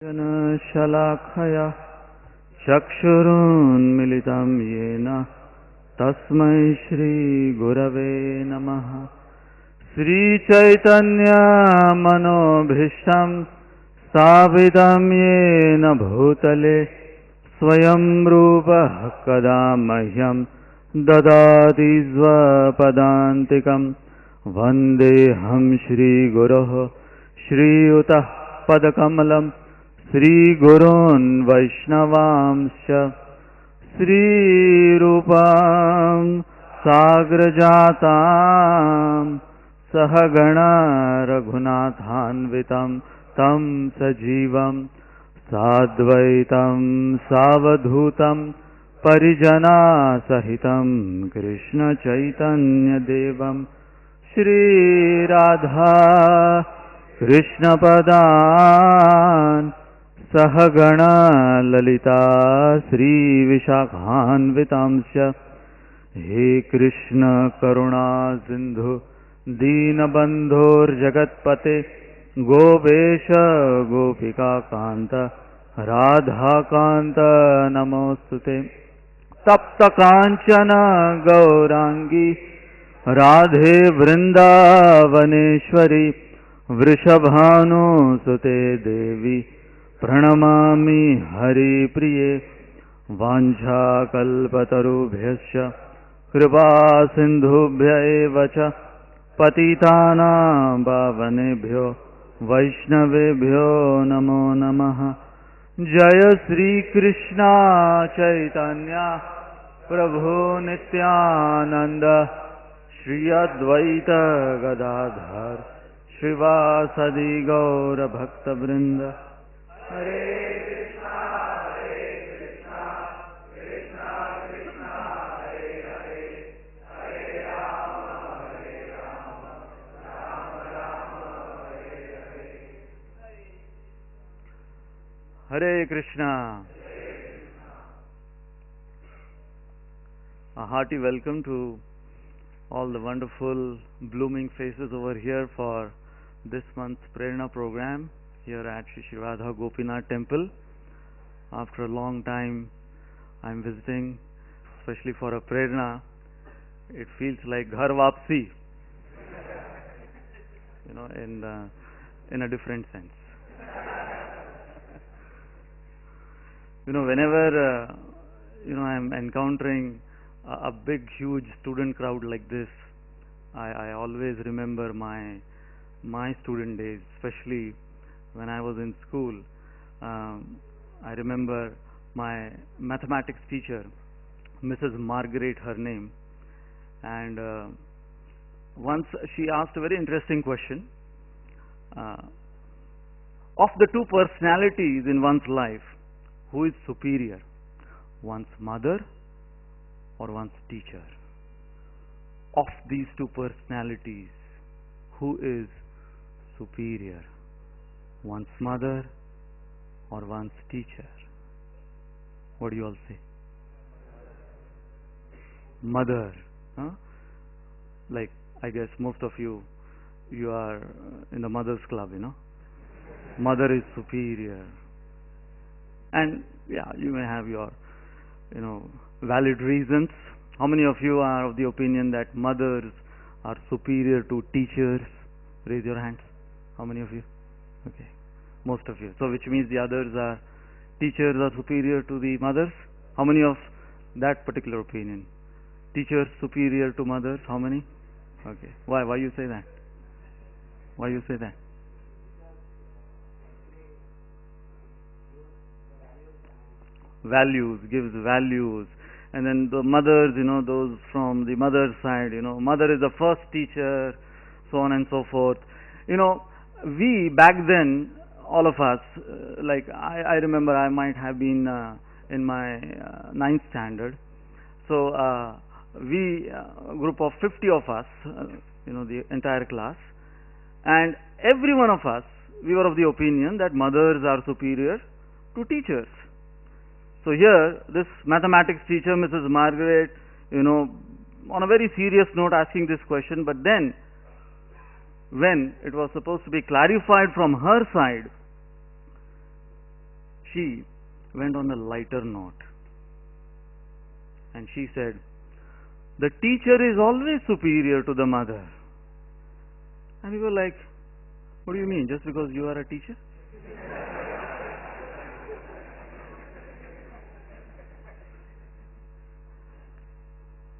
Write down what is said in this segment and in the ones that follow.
शलाखया चक्षुरुन्मिलितं येन तस्मै श्रीगुरवे नमः। श्रीचैतन्यमनोभीष्टं स्थापितं येन भूतले स्वयं रूपः कदा मह्यं ददाति स्वपदान्तिकं। वन्देऽहं श्रीगुरोः श्रीयुतः पदकमलं श्रीगुरोन् वैष्णवांश्च श्रीरूपां साग्रजातां सहगणा रघुनाथान्वितं तं सजीवं साद्वैतं सावधूतं परिजनासहितं कृष्णचैतन्यदेवं श्रीराधा कृष्णपदान् सहगणा ललिता श्रीविशाखान्वितांश्च। हे कृष्ण करुणा सिन्धु दीनबन्धोर्जगत्पते गोपेश गोपिकान्त राधाकान्त नमोऽस्तुते। तप्तकाञ्चन गौराङ्गी राधे वृन्दावनेश्वरी वृषभानुसुते देवी प्रणमामि हरिप्रिये। वाञ्छाकल्पतरुभ्यश्च कृपासिन्धुभ्य एव च पतितानां पावनेभ्यो वैष्णवेभ्यो नमो नमः। जय श्रीकृष्ण चैतन्य प्रभु नित्यानन्द श्री अद्वैत गदाधर श्रीवासदि गौरभक्तवृन्द। हरे कृष्णा कृष्णा कृष्णा हरे हरे, हरे राम राम राम हरे हरे। हरे Krishna. A hearty welcome to all the wonderful blooming faces over here for this month's Prerana program here at Shri Radha Gopinath temple. After a long time I am visiting, especially for a Prerana. It feels like Ghar Vapsi, in a different sense. Whenever I am encountering a big huge student crowd like this, I always remember my student days, especially when I was in school. I remember my mathematics teacher, Mrs. Margaret, her name, and once she asked a very interesting question. Of the two personalities in one's life, who is superior, one's mother or one's teacher? Of these two personalities, who is superior, one's mother or one's teacher? What do you all say? Mother, huh? Like, I guess most of you are in the mothers club, Mother is superior. And yeah, you may have your, valid reasons. How many of you are of the opinion that mothers are superior to teachers? Raise your hands. How many of you? Okay, most of you. So which means the others are, teachers are superior to the mothers? How many of that particular opinion? Teachers superior to mothers? How many? Okay. Why you say that? Why you say that? Values, gives values. And then the mothers, those from the mother's side, mother is the first teacher, so on and so forth. We back then, all of us, like I remember I might have been in my 9th standard. So we, a group of 50 of us, the entire class, and every one of us, we were of the opinion that mothers are superior to teachers. So here, this mathematics teacher, Mrs. Margaret, on a very serious note asking this question, but then when it was supposed to be clarified from her side, she went on a lighter note. And she said, the teacher is always superior to the mother. And we were like, what do you mean, just because you are a teacher?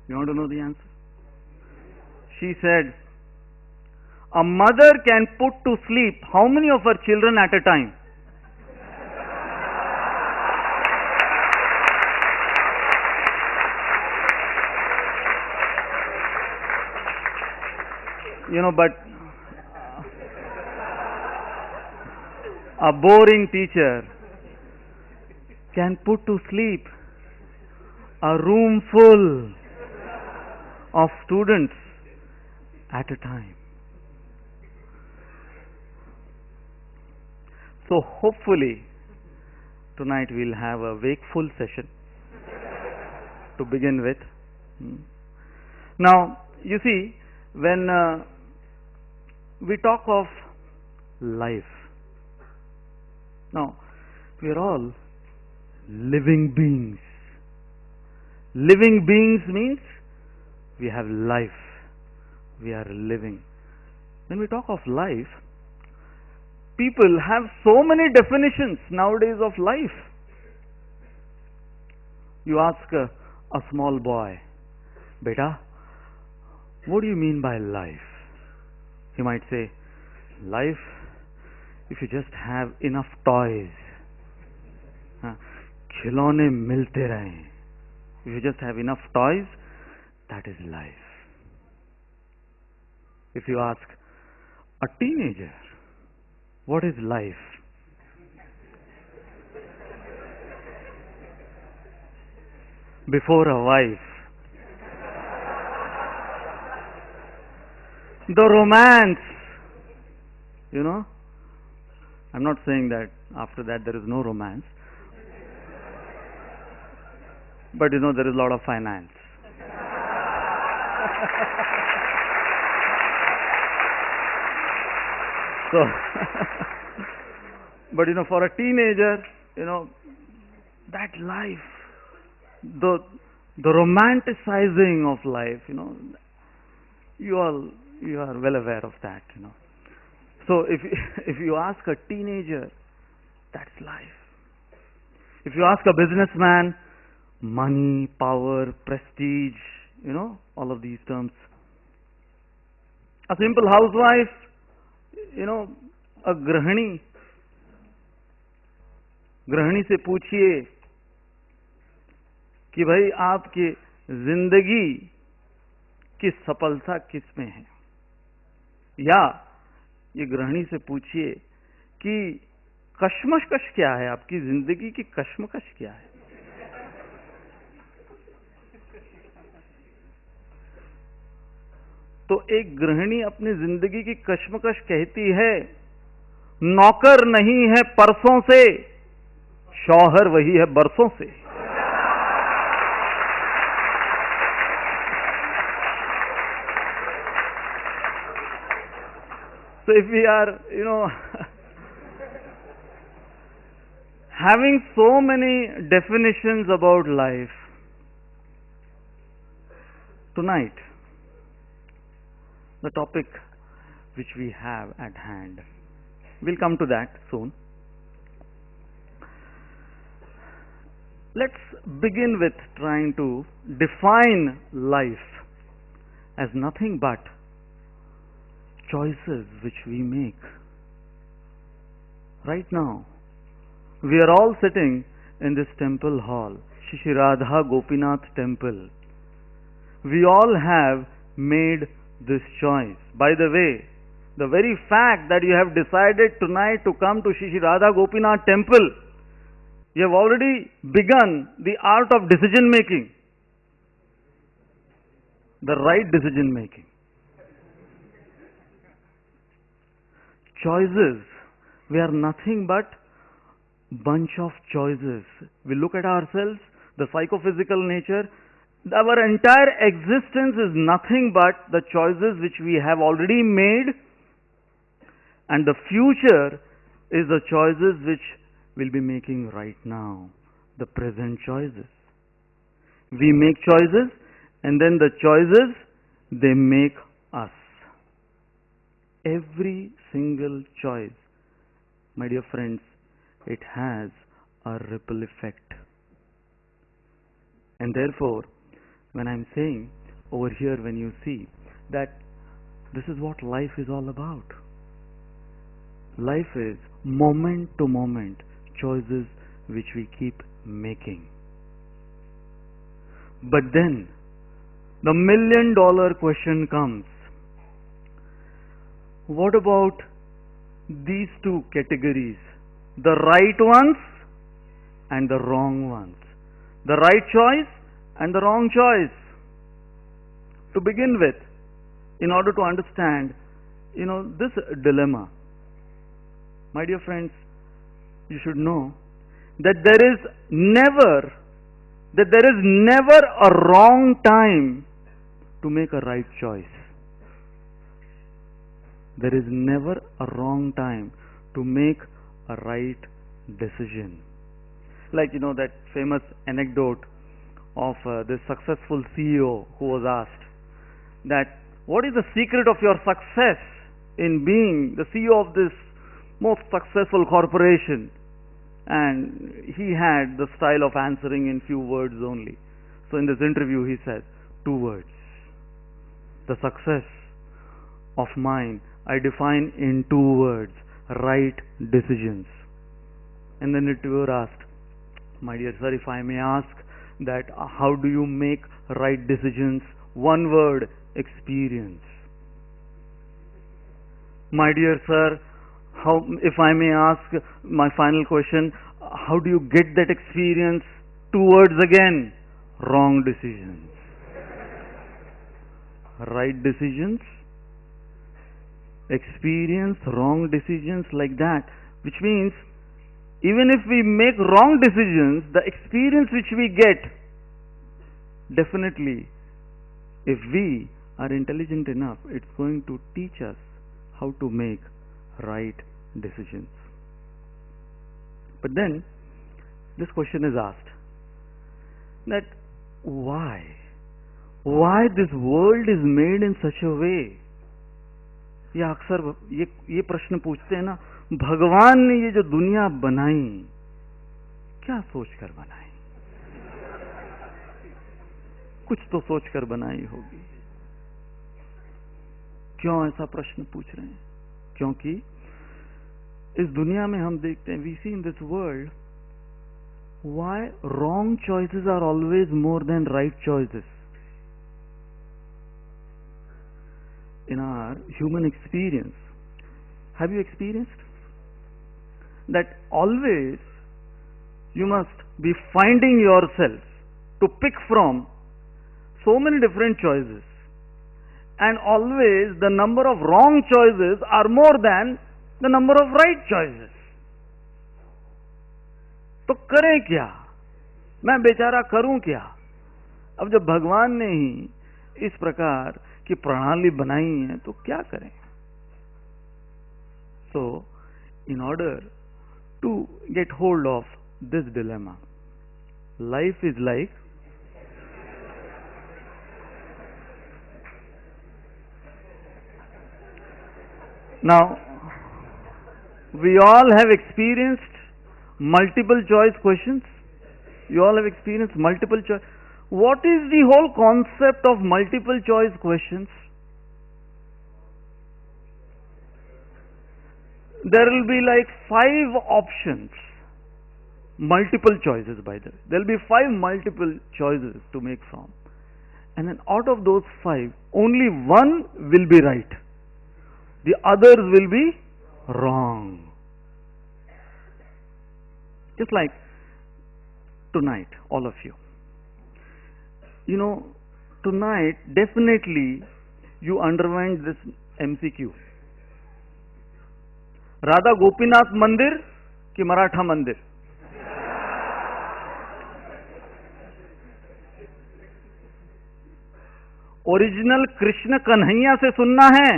You want to know the answer? She said, a mother can put to sleep how many of her children at a time? But a boring teacher can put to sleep a room full of students at a time. So hopefully tonight we'll have a wakeful session to begin with. Now, you see, when we talk of life, now we are all living beings. Living beings means we have life. We are living. When we talk of life, people have so many definitions nowadays of life. You ask a small boy, Beta, what do you mean by life? He might say, life, if you just have enough toys, खिलौने मिलते रहें. If you just have enough toys, that is life. If you ask a teenager, what is life? Before a wife, the romance, I'm not saying that after that there is no romance, but there is a lot of finance. So, but for a teenager, that life, the romanticizing of life, you are well aware of that, So if you ask a teenager, that's life. If you ask a businessman, money, power, prestige, all of these terms. A simple housewife, a grahani से पूछिए कि भाई आपकी जिंदगी की सफलता किस में है, या ये गृहिणी से पूछिए कि कश्मकश क्या है, आपकी जिंदगी की कश्मकश क्या है. तो एक गृहिणी अपनी जिंदगी की कश्मकश कहती है, नौकर नहीं है परसों से, शौहर वही है बरसों से. So if we are, having so many definitions about life, tonight, the topic which we have at hand, we'll come to that soon. Let's begin with trying to define life as nothing but choices which we make. Right now, we are all sitting in this temple hall, Shri Radha Gopinath temple. We all have made this choice. By the way, the very fact that you have decided tonight to come to Shri Radha Gopinath temple, you have already begun the art of decision making, the right decision making. Choices, we are nothing but bunch of choices. We look at ourselves, the psychophysical nature, our entire existence is nothing but the choices which we have already made, and the future is the choices which will be making right now, the present choices. We make choices, and then the choices, they make us. Every single choice, my dear friends, it has a ripple effect. And therefore, when I'm saying over here, when you see that this is what life is all about. Life is moment to moment choices which we keep making. But then the $1 million question comes. What about these two categories? The right ones and the wrong ones. The right choice and the wrong choice. To begin with, in order to understand, this dilemma, my dear friends, you should know that there is never a wrong time to make a right choice. There is never a wrong time to make a right decision. Like, that famous anecdote of this successful CEO who was asked that, what is the secret of your success in being the CEO of this most successful corporation? And he had the style of answering in few words only. So in this interview he said 2 words. The success of mine I define in 2 words: right decisions. And then the interviewer asked, my dear sir, if I may ask that how do you make right decisions? 1 word: experience. My dear sir, if I may ask my final question, how do you get that experience? 2 words again: wrong decisions. Right decisions, experience, wrong decisions, like that. Which means, even if we make wrong decisions, the experience which we get, definitely, if we are intelligent enough, it's going to teach us how to make right decisions. But then this question is asked that why this world is made in such a way. या अक्सर ये प्रश्न पूछते हैं ना, भगवान ने ये जो दुनिया बनाई क्या सोचकर बनाई? कुछ तो सोचकर बनाई होगी. क्यों ऐसा प्रश्न पूछ रहे हैं? क्योंकि इस दुनिया में हम देखते हैं, we see in this world why wrong choices are always more than right choices. In our human experience, have you experienced that always you must be finding yourself to pick from so many different choices, and always the number of wrong choices are more than the number of right choices. तो करें क्या? मैं बेचारा करूं क्या? अब जब भगवान ने ही इस प्रकार की प्रणाली बनाई है तो क्या करें? So, in order to get hold of this dilemma, life is like now we all have experienced multiple choice questions. You all have experienced multiple choice. What is the whole concept of multiple choice questions? There will be like 5 options. Multiple choices, by the way. There will be 5 multiple choices to make from. And then out of those 5, only one will be right. The others will be wrong. Just like tonight, all of you. You know, tonight definitely you underwent this MCQ. Radha Gopinath Mandir ki Maratha Mandir? Original Krishna Kanhaiya से सुनना है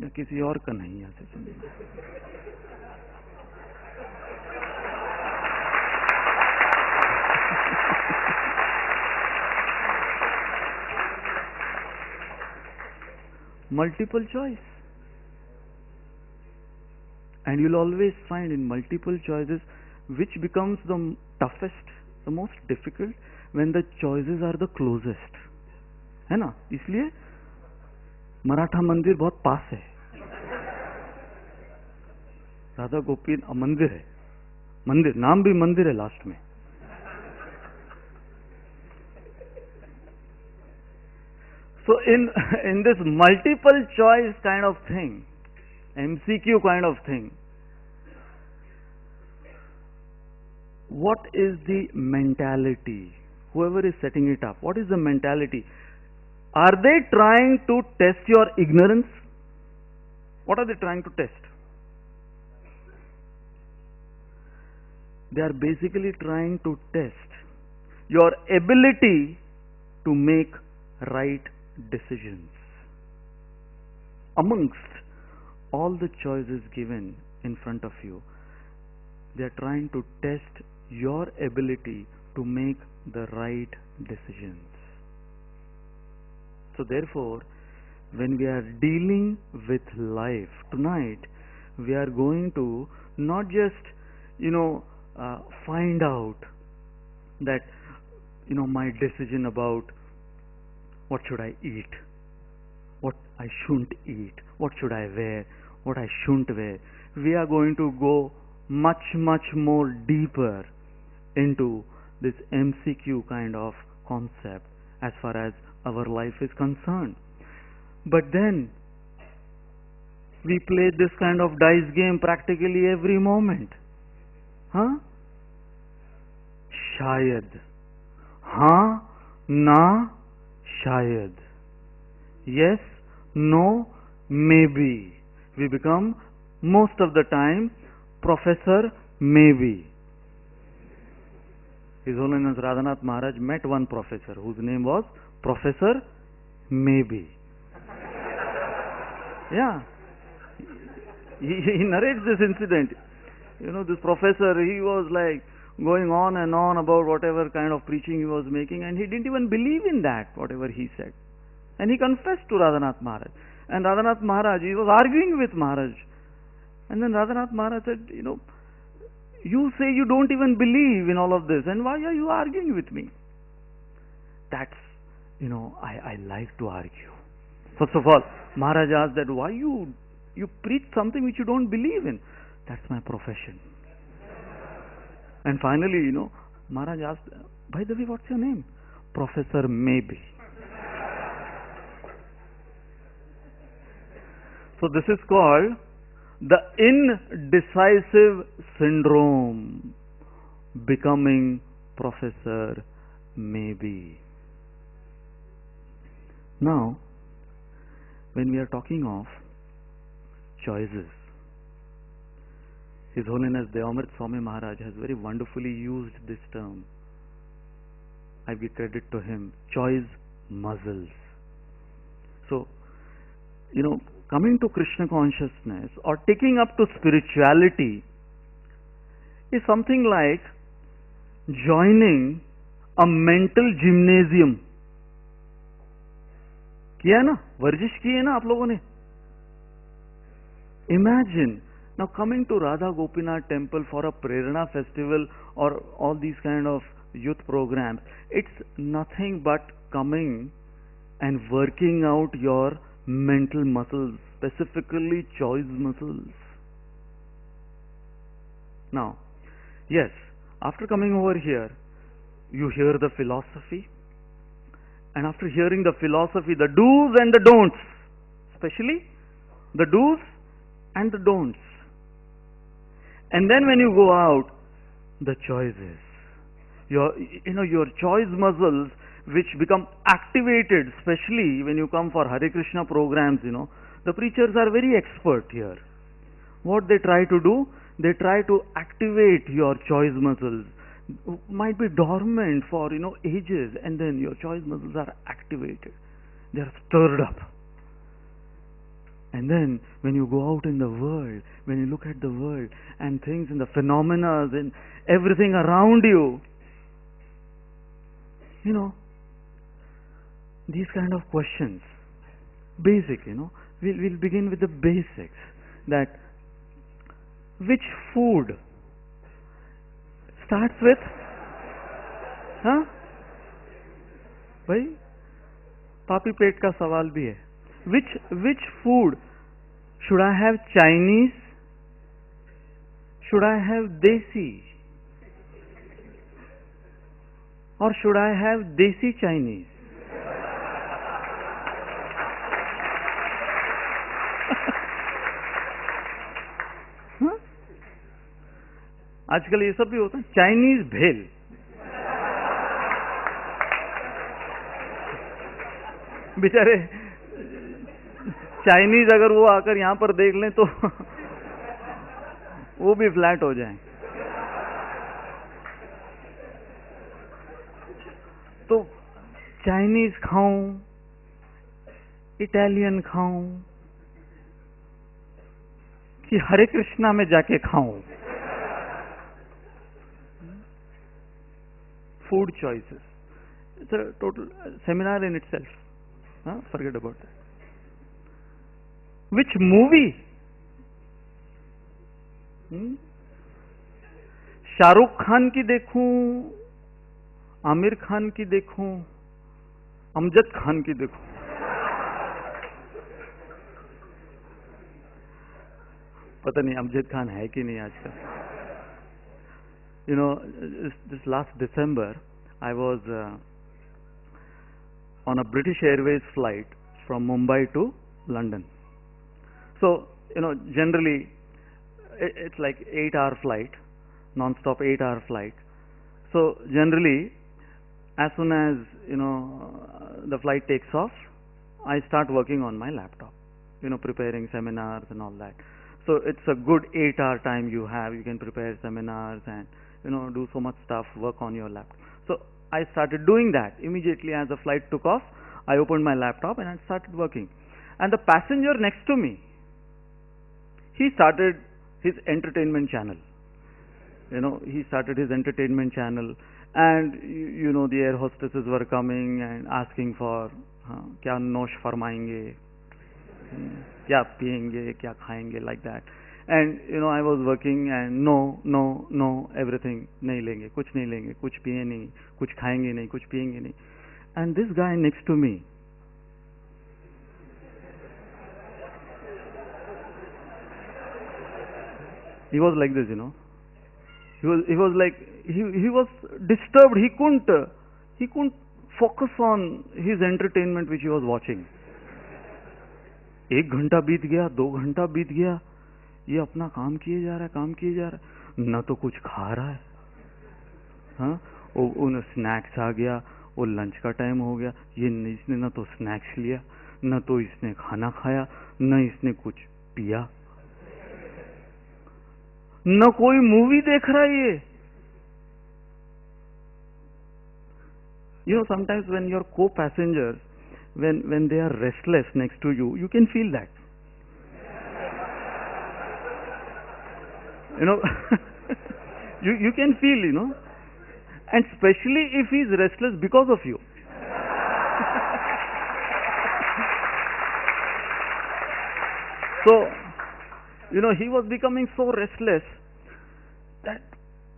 या किसी और कन्हैया से सुनना है? multiple choice. And you'll always find in multiple choices which becomes the toughest, the most difficult, when the choices are the closest. है ना? इसलिए मराठा मंदिर बहुत पास है, राधा गोपी मंदिर है, मंदिर नाम भी मंदिर है लास्ट में. So in this multiple choice kind of thing, MCQ kind of thing, what is the mentality? Whoever is setting it up, what is the mentality? Are they trying to test your ignorance? What are they trying to test? They are basically trying to test your ability to make right decisions. Amongst all the choices given in front of you, they are trying to test your ability to make the right decisions. So therefore, when we are dealing with life tonight, we are going to not just find out that my decision about what should I eat, what I shouldn't eat, what should I wear, what I shouldn't wear. We are going to go much more deeper into this MCQ kind of concept as far as our life is concerned. But then we play this kind of dice game practically every moment. Huh? Shayad. Ha, na, shayad. Yes, no, maybe. We become most of the time Professor Maybe. His Holiness Radhanath Maharaj met one professor whose name was Professor Maybe. Yeah. He narrates this incident. This professor, he was like going on and on about whatever kind of preaching he was making, and he didn't even believe in that, whatever he said. And he confessed to Radhanath Maharaj. And Radhanath Maharaj, he was arguing with Maharaj. And then Radhanath Maharaj said, you say you don't even believe in all of this, and why are you arguing with me? That's, I like to argue. First of all, Maharaj asked that why you preach something which you don't believe in. That's my profession. And finally, Maharaj asked, by the way, what's your name? Professor Maybe. So this is called the indecisive syndrome, becoming Professor Maybe. Now, when we are talking of choices, His Holiness Devamrit Swami Maharaj has very wonderfully used this term. I give credit to him, choice muscles. So, coming to Krishna consciousness or taking up to spirituality is something like joining a mental gymnasium. किया है ना, वर्जिश की है ना आप लोगों ने. Imagine now coming to Radha Gopinath temple for a Prerana festival or all these kind of youth programs. It's nothing but coming and working out your mental muscles, specifically choice muscles. Now, yes, after coming over here, you hear the philosophy, and after hearing the philosophy, the do's and the don'ts, especially the do's and the don'ts. And then when you go out, the choices, your choice muscles which become activated, especially when you come for Hare Krishna programs. The preachers are very expert here. What they try to do, they try to activate your choice muscles. Might be dormant for ages, and then your choice muscles are activated. They are stirred up. And then when you go out in the world, when you look at the world and things and the phenomena and everything around you, these kind of questions, basic, we'll begin with the basics. That which food starts with, हाँ भाई पापी पेट का सवाल भी है. Which food should I have? Chinese? Should I have desi? Or should I have desi Chinese? हाँ? आजकल ये सब भी होता है. चाइनीज भेल. बेचारे चाइनीज अगर वो आकर यहां पर देख लें तो वो भी फ्लैट हो जाएं. तो चाइनीज खाऊं, इटालियन खाऊं कि हरे कृष्णा में जाके खाऊं? Food choices. It's a total seminar in itself. Forget about that. Which movie? Shahrukh Khan की देखूं, आमिर खान की देखूं, अमजद खान की देखूं? पता नहीं अमजद खान है कि नहीं आजकल. You know, this last December, I was on a British Airways flight from Mumbai to London. So, you know, generally, it's like 8-hour flight, non-stop 8-hour flight. So, generally, as soon as, you know, the flight takes off, I start working on my laptop, you know, preparing seminars and all that. So, it's a good 8-hour time you have. You can prepare seminars and, you know, do so much stuff, work on your laptop. So I started doing that. Immediately as the flight took off, I opened my laptop and I started working. And the passenger next to me, he started his entertainment channel. You know, he started his entertainment channel, and you know, the air hostesses were coming and asking for क्या नोश फरमाएंगे, क्या पिएंगे, क्या खाएंगे, like that. And you know, I was working and no, everything नहीं लेंगे, कुछ नहीं लेंगे, कुछ पिए नहीं, कुछ खाएंगे नहीं, कुछ पिएंगे नहीं. And this guy next to me, he was like this, you know. He was like he was disturbed. He couldn't focus on his entertainment which he was watching. 1 घंटा बीत गया, 2 घंटा बीत गया, ये अपना काम किए जा रहा है, न तो कुछ खा रहा है, हाँ, उन स्नैक्स आ गया, वो लंच का टाइम हो गया, ये इसने न तो स्नैक्स लिया, न तो इसने खाना खाया, न इसने कुछ पिया, न कोई मूवी देख रहा है ये. You know, sometimes when your co-passengers, when they are restless next to you, you can feel that. You know, you can feel, you know, and especially if he is restless because of you. So, you know, he was becoming so restless that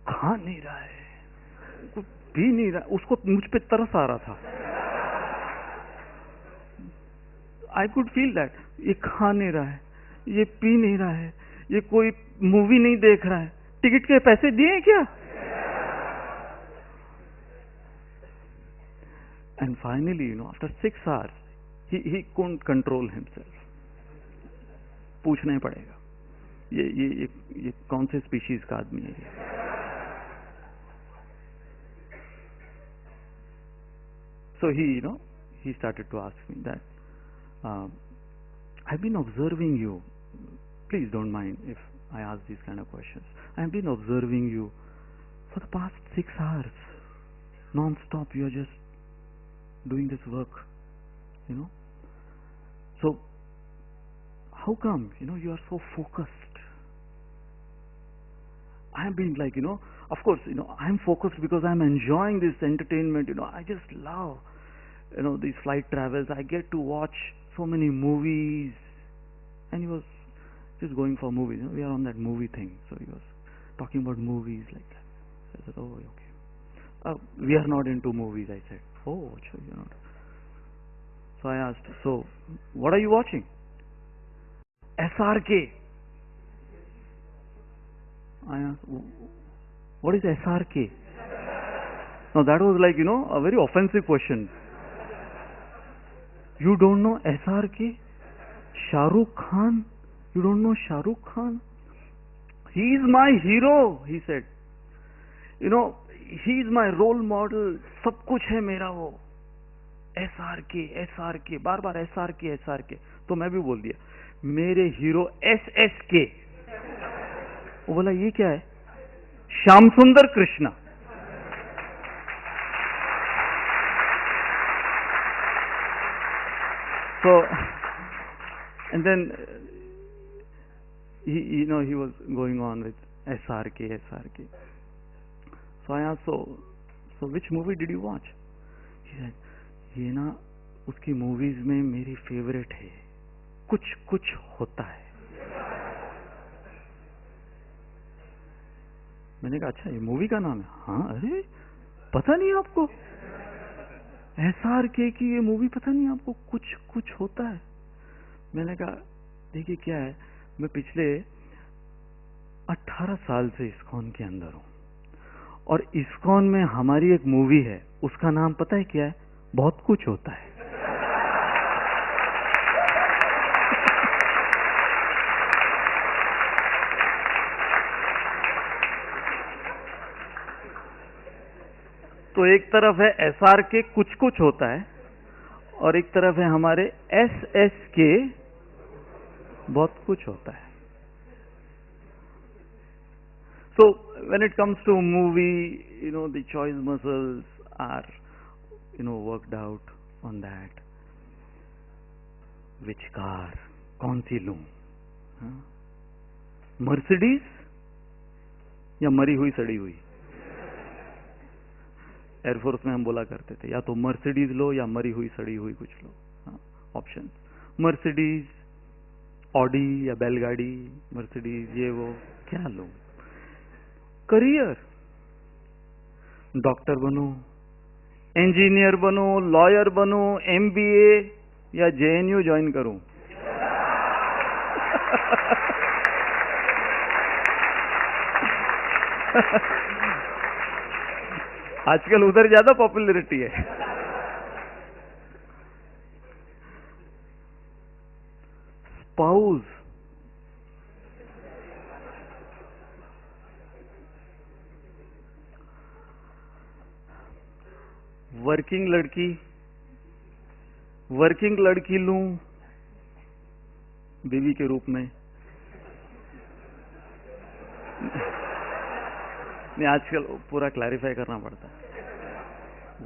खा नहीं रहा है, P नहीं रहा, उसको मुझ पे तरस आ रहा था. I could feel that. ये खा नहीं रहा है, ये पी नहीं रहा है, ये कोई मूवी नहीं देख रहा है, टिकट के पैसे दिए क्या? And finally, you know, after 6 hours, he couldn't control himself. पूछना ही पड़ेगा, ये कौन से स्पीशीज का आदमी है ये? So he started to ask me that, I've been observing you. Please don't mind if I ask these kind of questions. I've been observing you for the past 6 hours. Non-stop, you are just doing this work, you know. So, how come, you know, you are so focused? I have been like, you know, of course, you know, I'm focused because I'm enjoying this entertainment, you know. I just love, you know, these flight travels. I get to watch so many movies, and he was just going for movies. You know, we are on that movie thing, so he was talking about movies like that. So I said, oh, okay. We are not into movies, I said. Oh, sure, you're not. So I asked, so what are you watching? SRK. I asked, what is SRK? Now that was like, you know, a very offensive question. You don't know SRK? Shah Rukh Khan? You don't know Shah Rukh Khan? He is my hero, he said. You know, he is my role model. सब कुछ है मेरा वो. SRK, बार बार SRK. तो मैं भी बोल दिया, मेरे हीरो SSK. वो बोला, ये क्या है? श्याम सुंदर Krishna. So, and then he was going on with SRK. So I asked, so which movie did you watch? He said, ये ना उसकी मूवीज में मेरी फेवरेट है, कुछ होता है. मैंने कहा, अच्छा ये मूवी का नाम है? हाँ. अरे पता नहीं आपको? SRK की ये मूवी पता नहीं आपको? कुछ होता है. मैंने कहा, देखिए क्या है, मैं पिछले 18 साल से ISKCON के अंदर हूं, और ISKCON में हमारी एक मूवी है, उसका नाम पता है क्या है? बहुत कुछ होता है. तो एक तरफ है SRK कुछ होता है, और एक तरफ है हमारे SSK बहुत कुछ होता है. So when it comes to movie, you know, the choice muscles are, you know, worked out on that. Which car? कौन सी लूं? मर्सिडीज या मरी हुई सड़ी हुई? एयरफोर्स में हम बोला करते थे, या तो मर्सिडीज लो या मरी हुई सड़ी हुई कुछ लो. ऑप्शन, मर्सिडीज, ऑडी या बैलगाड़ी, मर्सिडीज ये वो, क्या लो? करियर, डॉक्टर बनो, इंजीनियर बनो, लॉयर बनो, MBA या JNU ज्वाइन करूं? आजकल उधर ज्यादा पॉपुलैरिटी है. स्पाउस, वर्किंग लड़की लूं बीवी के रूप में? नहीं, आजकल पूरा क्लैरिफाई करना पड़ता है.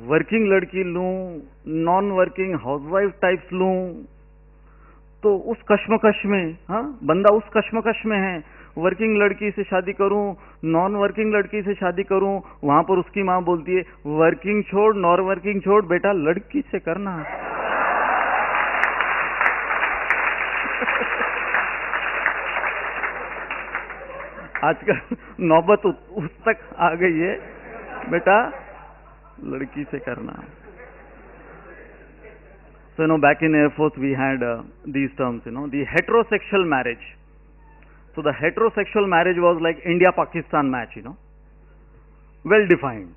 वर्किंग लड़की लूं, नॉन वर्किंग हाउसवाइफ टाइप्स लूं, तो उस कश्मकश में, हाँ, बंदा उस कश्मकश में है. वर्किंग लड़की से शादी करूं, नॉन वर्किंग लड़की से शादी करूं, वहां पर उसकी मां बोलती है, वर्किंग छोड़, नॉन वर्किंग छोड़, बेटा लड़की से करना. आजकल नौबत उस तक आ गई है, बेटा लड़की से करना. So, you know, back in Airforce we had these terms, you know, the heterosexual marriage. So the heterosexual marriage was like India-Pakistan match, you know, well defined,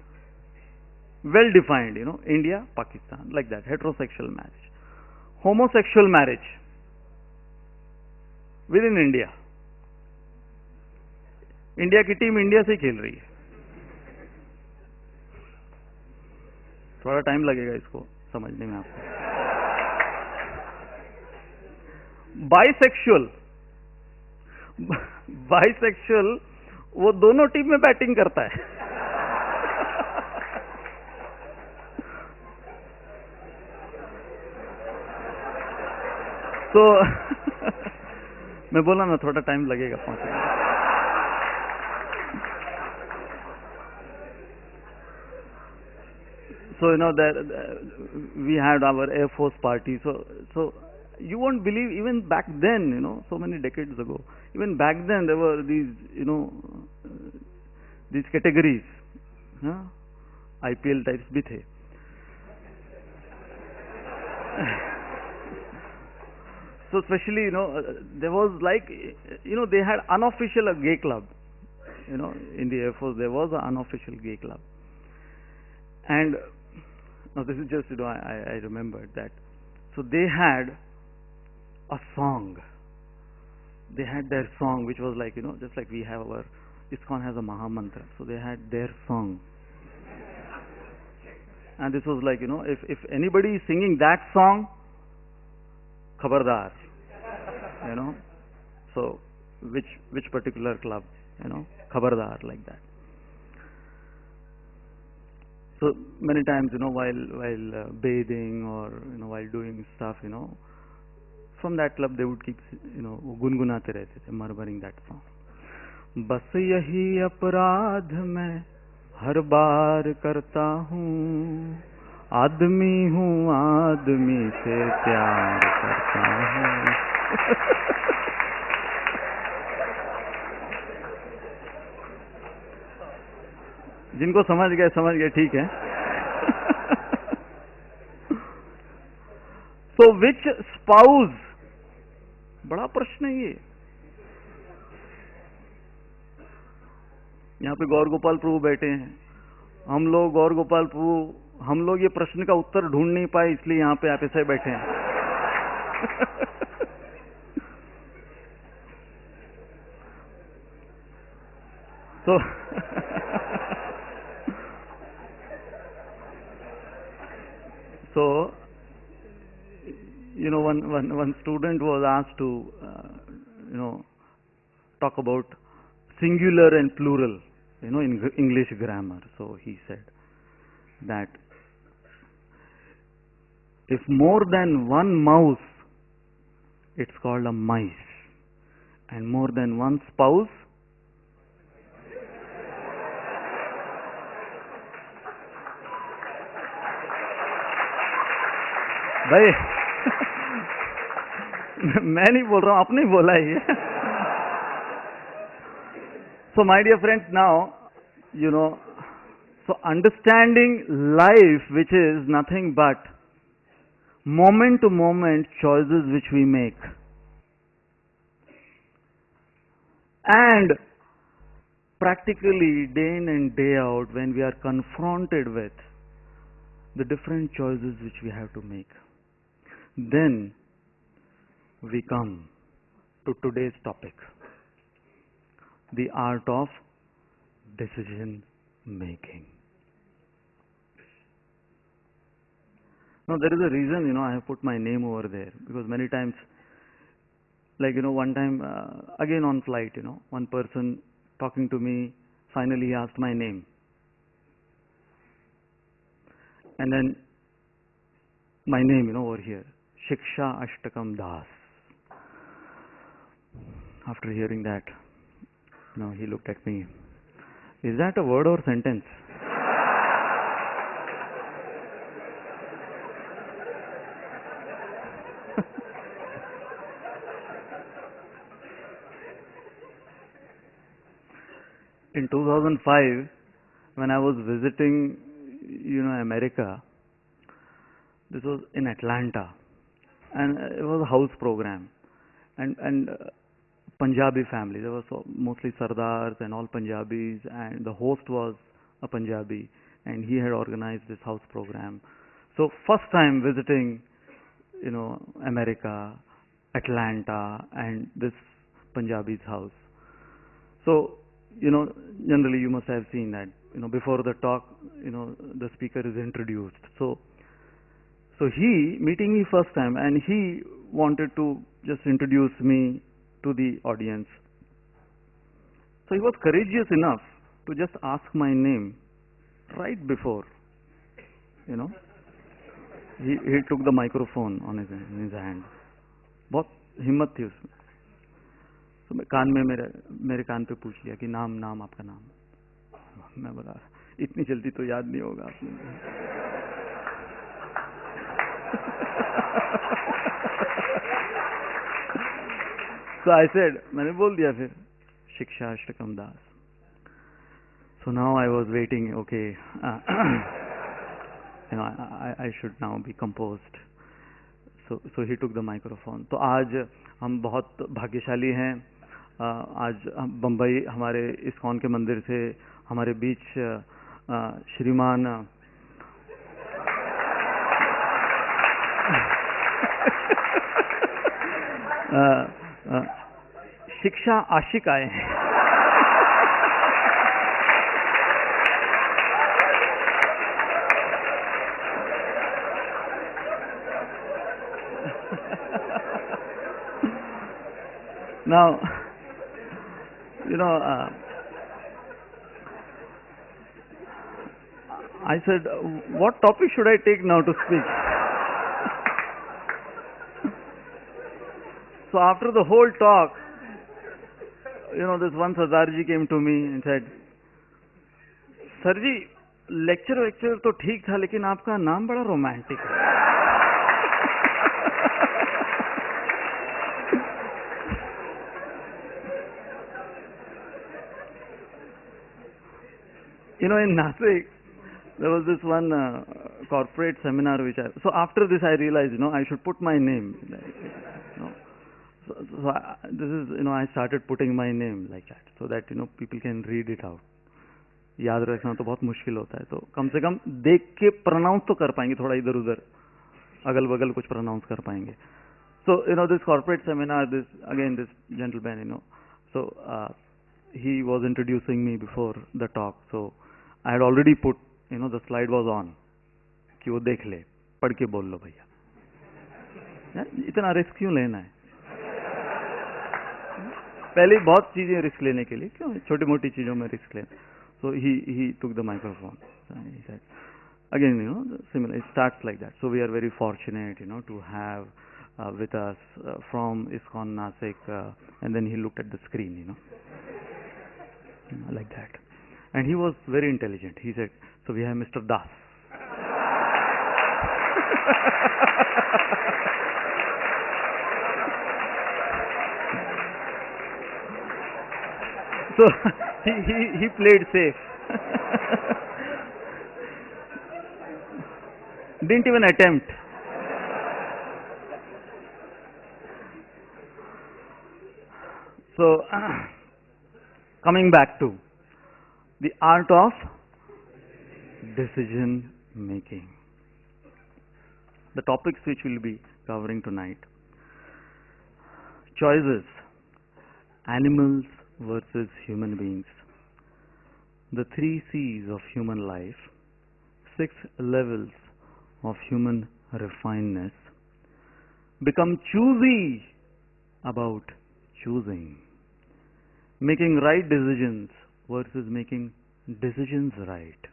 you know, India-Pakistan, like that, heterosexual marriage. Homosexual marriage within India. India की team India से खेल रही है. थोड़ा time लगेगा इसको समझने में आपको. बाइसेक्सुअल वो दोनों टीम में बैटिंग करता है. तो मैं बोला ना, थोड़ा टाइम लगेगा पहुंचने. So, you know, that we had our Airforce party. So you won't believe, even back then, so many decades ago, even back then there were these, these categories. Huh? IPL types bhi the. So especially, there was like, they had unofficial a gay club. In the Airforce there was an unofficial gay club. And now this is just, I remembered that. So they had a song. They had their song, which was like, just like we have our, ISKCON has a Maha Mantra. So they had their song. And this was like, if anybody is singing that song, Khabardar. So which particular club, Khabardar, like that. So many times, while bathing or while doing stuff, from that club they would keep, गुनगुनाते रहते थे, murmuring that song. बस यही अपराध मैं हर बार करता हूँ, आदमी हूँ आदमी से प्यार करता हूँ. जिनको समझ गए ठीक है. So which spouse, बड़ा प्रश्न है ये. यहाँ पे गौर गोपाल प्रभु बैठे हैं. हम लोग गौर गोपाल प्रभु, हम लोग ये प्रश्न का उत्तर ढूंढ नहीं पाए, इसलिए यहाँ पे आप ऐसे बैठे हैं. So so one student was asked to talk about singular and plural, in English grammar. So he said that if more than one mouse, it's called a mice, and more than one spouse, भाई मैं नहीं बोल रहा हूं, आपने बोला ही है. So my dear friends, now so understanding life, which is nothing but moment to moment choices which we make, and practically day in and day out when we are confronted with the different choices which we have to make, then we come to today's topic, the art of decision making. Now there is a reason, I have put my name over there, because many times, like, one time, again on flight, one person talking to me, finally he asked my name. And then my name, over here, Shikshastakam Das. After hearing that, he looked at me. Is that a word or sentence? In 2005, when I was visiting, America, this was in Atlanta, and it was a house program, and Punjabi family. There were mostly Sardars and all Punjabis, and the host was a Punjabi, and he had organized this house program. So first time visiting, America, Atlanta, and this Punjabi's house. So, generally you must have seen that, before the talk, the speaker is introduced. So he, meeting me first time, and he wanted to just introduce me to the audience. So he was courageous enough to just ask my name right before, he took the microphone in his hand. बहुत हिम्मत थी उसमें. तो मैं कान में मेरे कान पे पूछ लिया कि नाम आपका नाम. मैं बोला इतनी जल्दी तो याद नहीं होगा आपने. So I said, मैंने बोल दिया फिर शिक्षाष्टकम दास. So now I was waiting. Okay, I should now be composed. So he took the microphone. तो आज हम बहुत भाग्यशाली हैं. आज बम्बई हमारे इस्कॉन के मंदिर से हमारे बीच श्रीमान शिक्षा आशिक आए हैं. Now, I said, what topic should I take now to speak? So after the whole talk, this one Sardarji came to me and said, Sarji, lecture तो ठीक था, लेकिन आपका नाम बड़ा रोमांटिक है. In Nasik, there was this one corporate seminar so after this I realized, I should put my name. This is, I started putting my name like that, so that, people can read it out. याद रखना तो बहुत मुश्किल होता है, तो कम से कम देख के pronounce तो कर पाएंगे, थोड़ा इधर उधर अगल बगल कुछ pronounce कर पाएंगे. So, this corporate seminar, this gentleman, so he was introducing me before the talk. So I had already put, the slide was on, कि वो देख ले, पढ़ के बोल लो भैया. इतना रिस्क क्यों लेना है? पहले बहुत चीजें रिस्क लेने के लिए, क्यों छोटी मोटी चीजों में रिस्क लेना. So he took the microphone. He said, again, similar. It starts like that. So we are very fortunate, to have with us from ISKCON Nasik, and then he looked at the screen, like that. And he was very intelligent. He said, so we have Mr. Das. So he played safe. Didn't even attempt. So coming back to the art of decision making, the topics which we'll be covering tonight: choices, animals versus human beings, the 3 C's of human life, 6 levels of human refineness, become choosy about choosing, making right decisions versus making decisions right,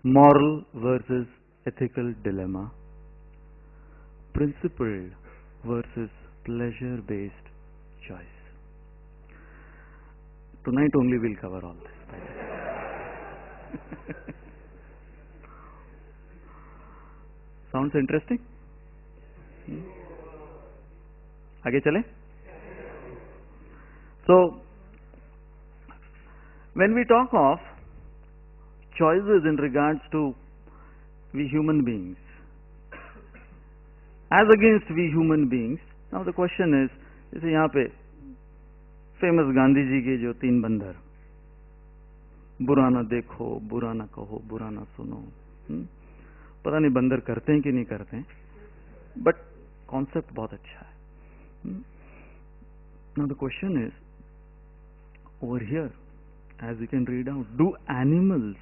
moral versus ethical dilemma, principled versus pleasure-based choice. Tonight only we'll cover all this. Sounds interesting? आगे चले? So, when we talk of choices in regards to we human beings, as against we human beings, now the question is, जैसे यहाँ पे famous Gandhi ji के जो 3 बंदर, बुरा ना देखो, बुरा ना कहो, बुरा ना सुनो, पता नहीं बंदर करते हैं कि नहीं करते हैं, बट कॉन्सेप्ट बहुत अच्छा है. Now the question is, over here, as you can read out, do animals,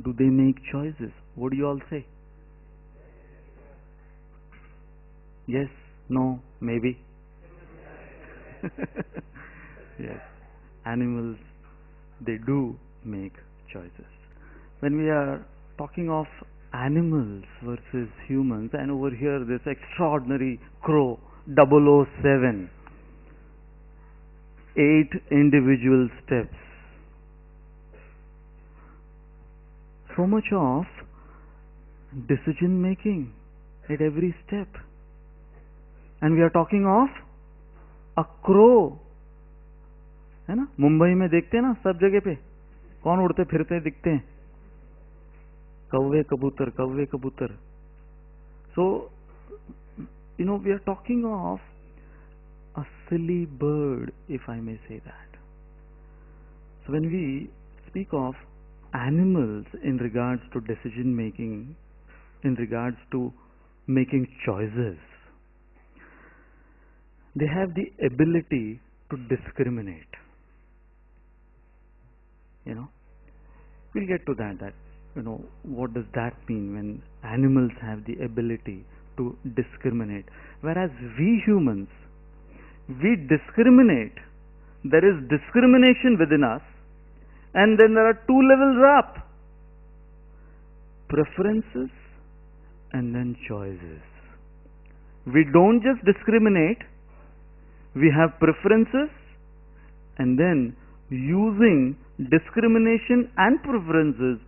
do they make choices? What do you all say? Yes, no, maybe. Yes, animals, they do make choices. When we are talking of animals versus humans, and over here this extraordinary crow 007, 8 individual steps. So much of decision making at every step. And we are talking of a crow. है ना, मुंबई में देखते हैं ना सब जगह पे कौन उड़ते फिरते दिखते हैं, कौवे कबूतर, कौवे कबूतर. So, we are talking of a silly bird, if I may say that. So when we speak of animals in regards to decision making, in regards to making choices, they have the ability to discriminate. We'll get to that, what does that mean when animals have the ability to discriminate, whereas we humans, we discriminate. There is discrimination within us, and then there are two levels up: preferences and then choices. We don't just discriminate, we have preferences, and then using discrimination and preferences,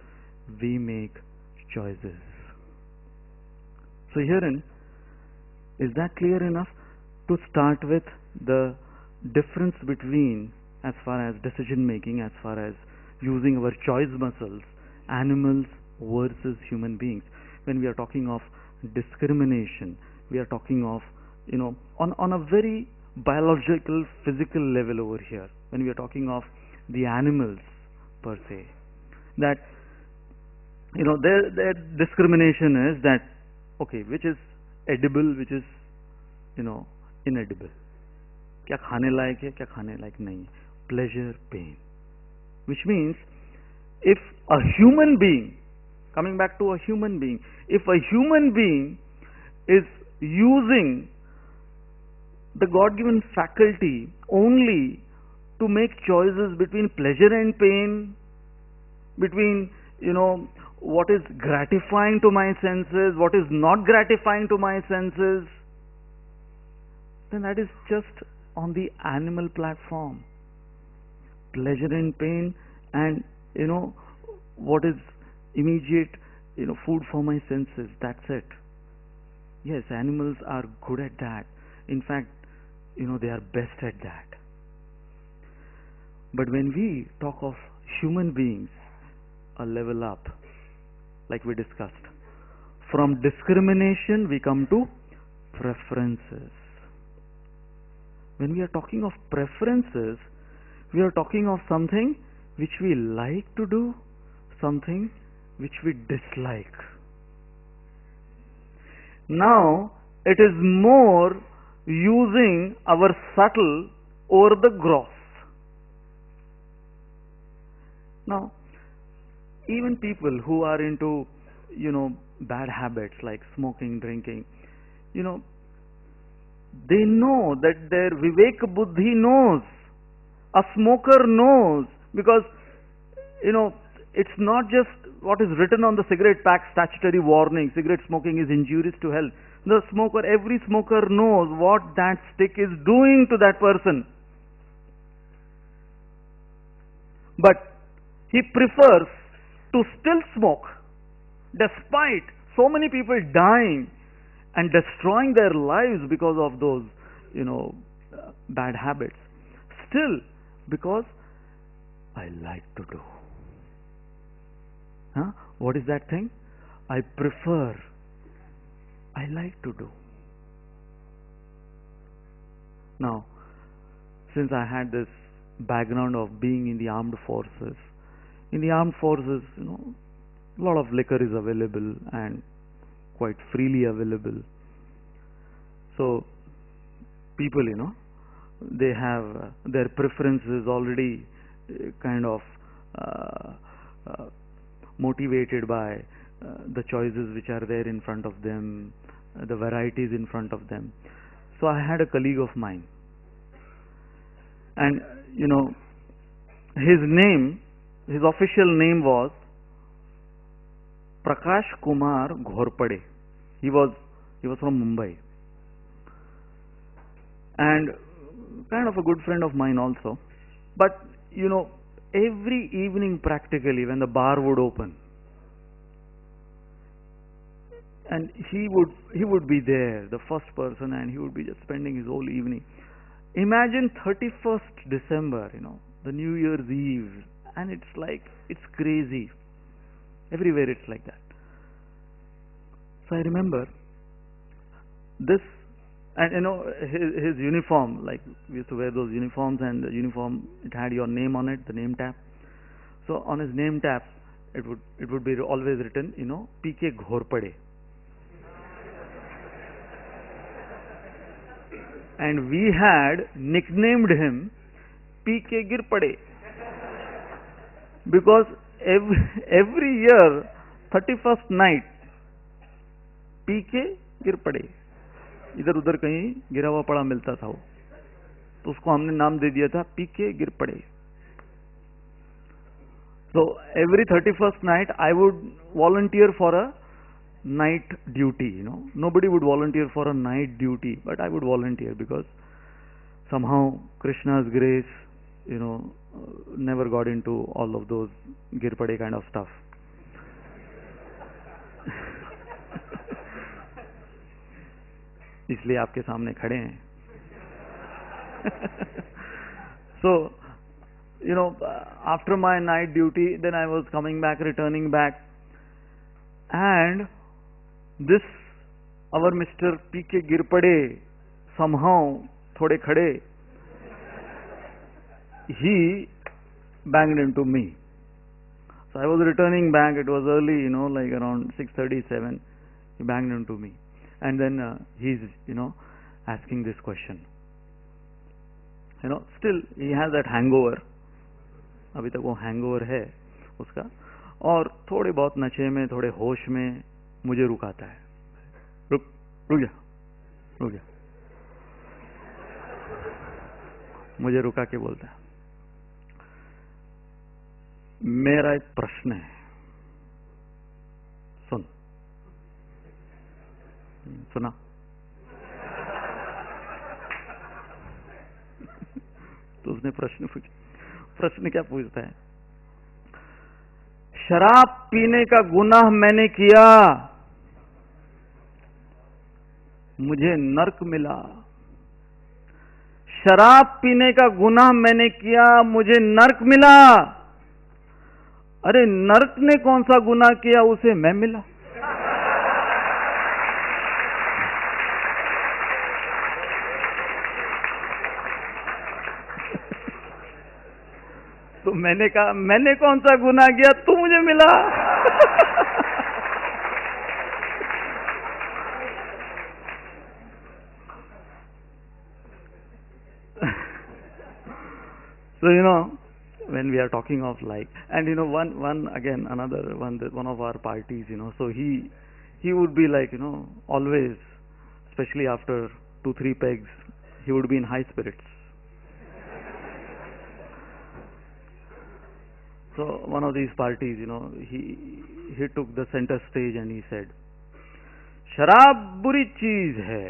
we make choices. So herein, is that clear enough to start with the difference between, as far as decision making, as far as using our choice muscles, animals versus human beings? When we are talking of discrimination, we are talking of, on a very biological, physical level over here. When we are talking of the animals per se, that, their discrimination is that, okay, which is edible, which is, inedible. क्या खाने लायक है, क्या खाने लायक नहीं है. Pleasure, pain. Which means, if a human being, coming back to a human being, if a human being is using the God-given faculty only to make choices between pleasure and pain, between, what is gratifying to my senses, what is not gratifying to my senses, then that is just on the animal platform. Pleasure and pain, and what is immediate, food for my senses, that's it. Yes, animals are good at that. In fact, they are best at that. But when we talk of human beings, a level up, like we discussed, from discrimination we come to preferences. When we are talking of preferences, we are talking of something which we like to do, something which we dislike. Now, it is more using our subtle over the gross. Now, even people who are into, bad habits like smoking, drinking, they know that their Vivek Buddhi knows. A smoker knows, because, it's not just what is written on the cigarette pack, statutory warning, cigarette smoking is injurious to health. The smoker, every smoker knows what that stick is doing to that person. But he prefers to still smoke, despite so many people dying and destroying their lives because of those, bad habits. Still, because I like to do. What is that thing? I prefer. I like to do. Now, since I had this background of being in the armed forces, a lot of liquor is available and quite freely available. So, people, they have their preferences already kind of motivated by the choices which are there in front of them, the varieties in front of them. So I had a colleague of mine, and his name, his official name was Prakash Kumar Ghorpade. He was from Mumbai, and kind of a good friend of mine also. But every evening practically when the bar would open, And he would be there, the first person, and he would be just spending his whole evening. Imagine 31st December, the New Year's Eve, and it's crazy. Everywhere it's like that. So I remember this, and his uniform, like we used to wear those uniforms, and the uniform, it had your name on it, the name tab. So on his name tab, it would be always written, PK Ghorpade. And we had nicknamed him PK Girpade, because every year 31st night PK Girpade, इधर उधर कहीं गिरा हुआ पड़ा मिलता था वो, तो उसको हमने नाम दे दिया था PK Girpade. So every 31st night I would volunteer for a night duty. Nobody would volunteer for a night duty, but I would volunteer, because somehow Krishna's grace, never got into all of those Girpade kind of stuff. इसलिए आपके सामने खड़े हैं. So, after my night duty, then I was returning back, and this, our Mr. PK Girpade, somehow, thode khade, he banged into me. So I was returning back, it was early, like around 6:37, he banged into me. And then he's, asking this question. Still, he has that hangover. अभी तक वो hangover है उसका, और थोड़े बहुत नशे में, थोड़े होश में मुझे रुकाता है. रुक जा. मुझे रुका के बोलता है, मेरा एक प्रश्न है, सुना. तो उसने प्रश्न पूछा. प्रश्न क्या पूछता है? शराब पीने का गुनाह मैंने किया, मुझे नर्क मिला. शराब पीने का गुनाह मैंने किया, मुझे नर्क मिला. अरे नर्क ने कौन सा गुनाह किया, उसे मैं मिला. तो मैंने कहा, मैंने कौन सा गुनाह किया, तू मुझे मिला. So when we are talking of and one of our parties, so he would be always, especially after 2-3 pegs, he would be in high spirits. So one of these parties, he took the center stage and he said, शराब बुरी चीज है,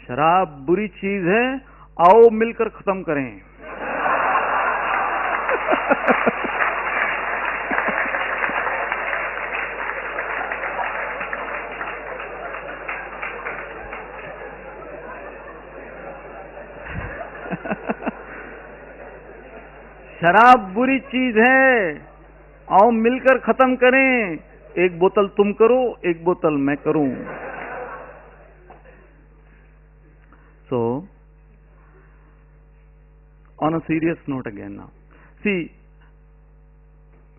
शराब बुरी चीज है, आओ मिलकर खत्म करें. शराब बुरी चीज है, आओ मिलकर खत्म करें. एक बोतल तुम करो, एक बोतल मैं करूं. So, on a serious note again now, see,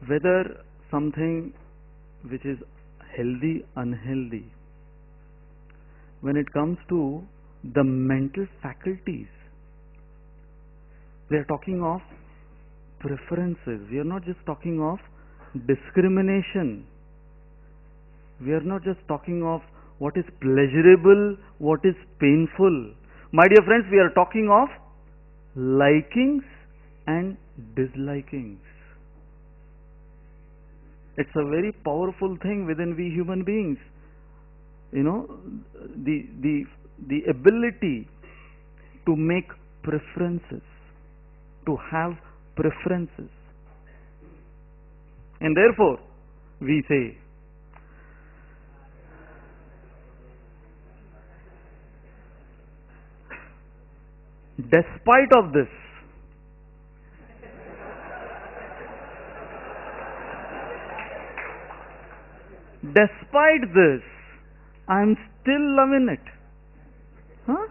whether something which is healthy, unhealthy, when it comes to the mental faculties, we are talking of preferences. We are not just talking of discrimination. We are not just talking of what is pleasurable, what is painful. My dear friends, we are talking of likings and dislikings. It's a very powerful thing within we human beings. The ability to make preferences, to have preferences. And therefore, we say, despite of this, I'm still loving it. Huh?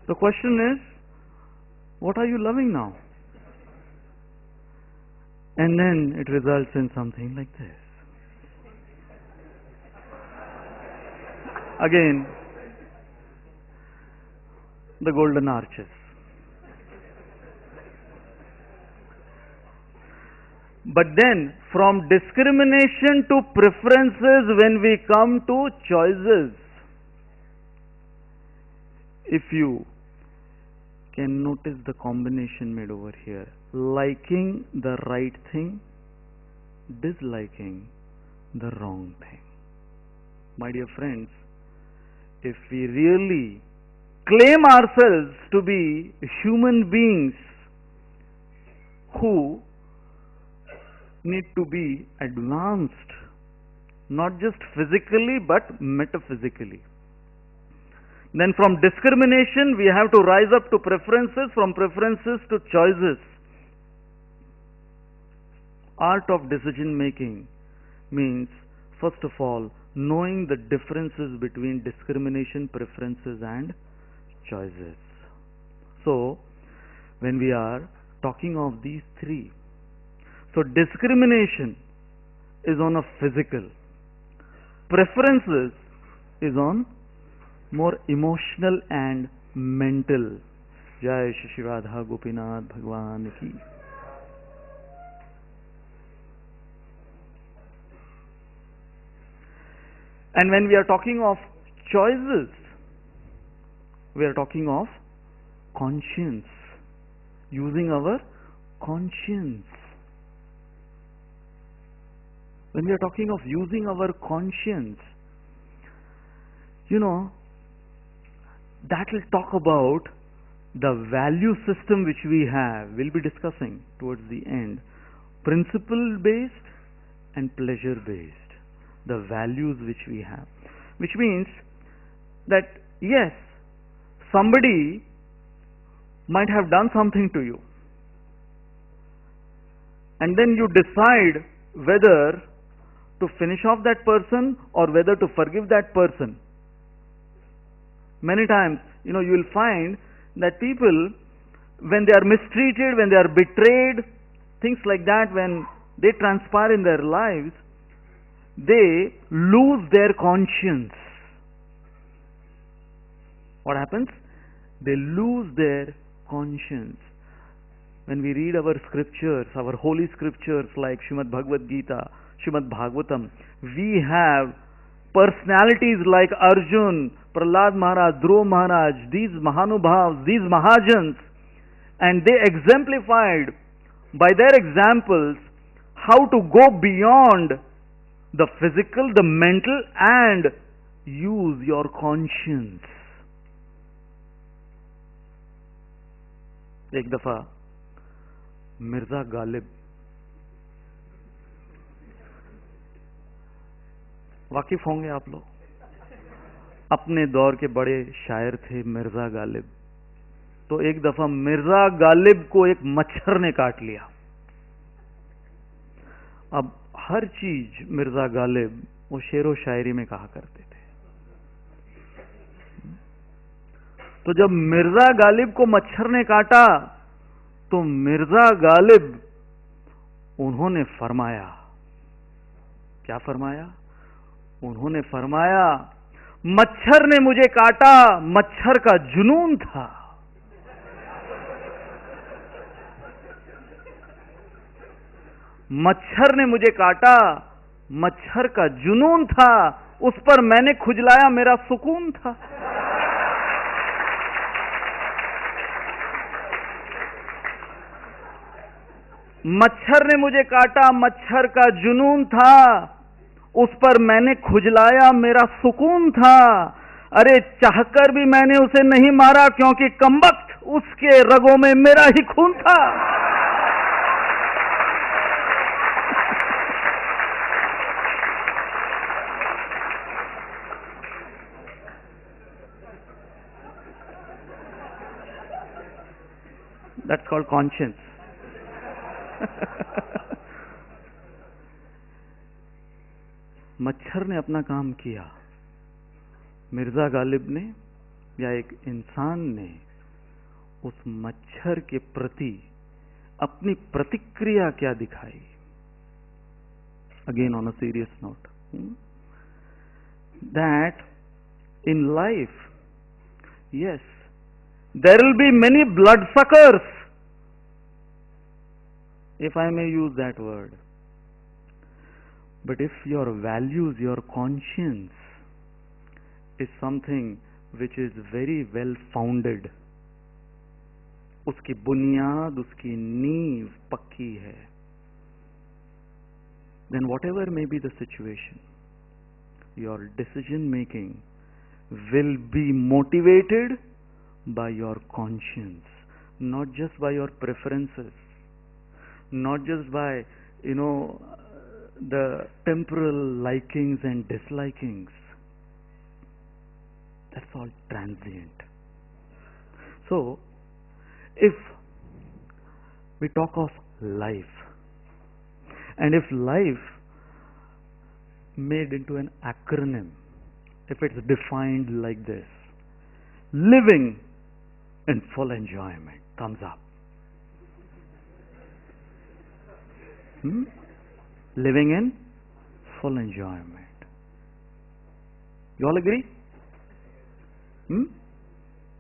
The question is, what are you loving now? And then it results in something like this. Again, the golden arches. But then, from discrimination to preferences, when we come to choices, if you can notice the combination made over here, liking the right thing, disliking the wrong thing. My dear friends, if we really claim ourselves to be human beings who need to be advanced, not just physically but metaphysically, then from discrimination we have to rise up to preferences, from preferences to choices. Art of decision making means, first of all, knowing the differences between discrimination, preferences and choices. So, when we are talking of these three, so discrimination is on a physical, preferences is on more emotional and mental. Jai Shri Radha Gopinath Bhagwan ki. And when we are talking of choices, we are talking of conscience, using our conscience. When we are talking of using our conscience, that will talk about the value system which we have. We'll be discussing towards the end. Principle based and pleasure based. The values which we have. Which means that yes, somebody might have done something to you. And then you decide whether to finish off that person or whether to forgive that person. Many times, you will find that people, when they are mistreated, when they are betrayed, things like that, when they transpire in their lives, they lose their conscience. What happens? They lose their conscience. When we read our scriptures, our holy scriptures like Srimad Bhagavad Gita, Srimad Bhagavatam, we have personalities like Arjun, Prahlad Maharaj, Dhruva Maharaj, these Mahanubhavs, these Mahajans, and they exemplified by their examples how to go beyond the physical, the mental, and use your conscience. एक दफा मिर्जा गालिब, वाकिफ होंगे आप लोग, अपने दौर के बड़े शायर थे मिर्जा गालिब। तो एक दफा मिर्जा गालिब को एक मच्छर ने काट लिया। अब हर चीज मिर्जा गालिब वो शेरो शायरी में कहा करते थे। तो जब मिर्जा गालिब को मच्छर ने काटा तो मिर्जा गालिब उन्होंने फरमाया, क्या फरमाया? उन्होंने फरमाया, मच्छर ने मुझे काटा, मच्छर का जुनून था। मच्छर ने मुझे काटा, मच्छर का जुनून था, उस पर मैंने खुजलाया, मेरा सुकून था। मच्छर ने मुझे काटा, मच्छर का जुनून था, उस पर मैंने खुजलाया, मेरा सुकून था। अरे चाहकर भी मैंने उसे नहीं मारा, क्योंकि कमबख्त उसके रगों में मेरा ही खून था। called conscience. मच्छर ने अपना काम किया, मिर्जा गालिब ने या एक इंसान ने उस मच्छर के प्रति अपनी प्रतिक्रिया क्या दिखाई. Again on a serious note, that in life, yes, there will be many bloodsuckers, if I may use that word. But if your values, your conscience is something which is very well founded, उसकी बुनियाद, उसकी नींव पक्की है, then whatever may be the situation, your decision making will be motivated by your conscience, not just by your preferences, not just by, the temporal likings and dislikings. That's all transient. So, if we talk of life, and if life made into an acronym, if it's defined like this, living in full enjoyment, thumbs up. Living in full enjoyment. You all agree?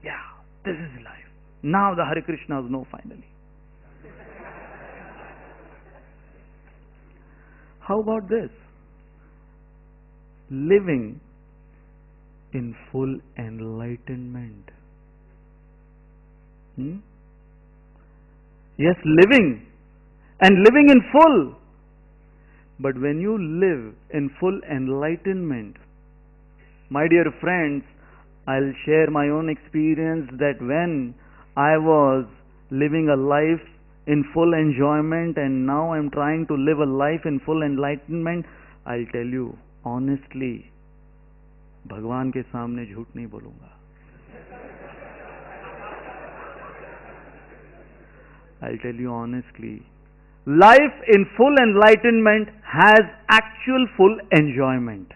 Yeah, this is life. Now the Hare Krishnas know finally. How about this? Living in full enlightenment. Yes, living and living in full. But when you live in full enlightenment, my dear friends, I'll share my own experience that when I was living a life in full enjoyment and now I'm trying to live a life in full enlightenment, I'll tell you honestly, भगवान के सामने झूठ नहीं बोलूंगा. I'll tell you honestly, life in full enlightenment has actual full enjoyment.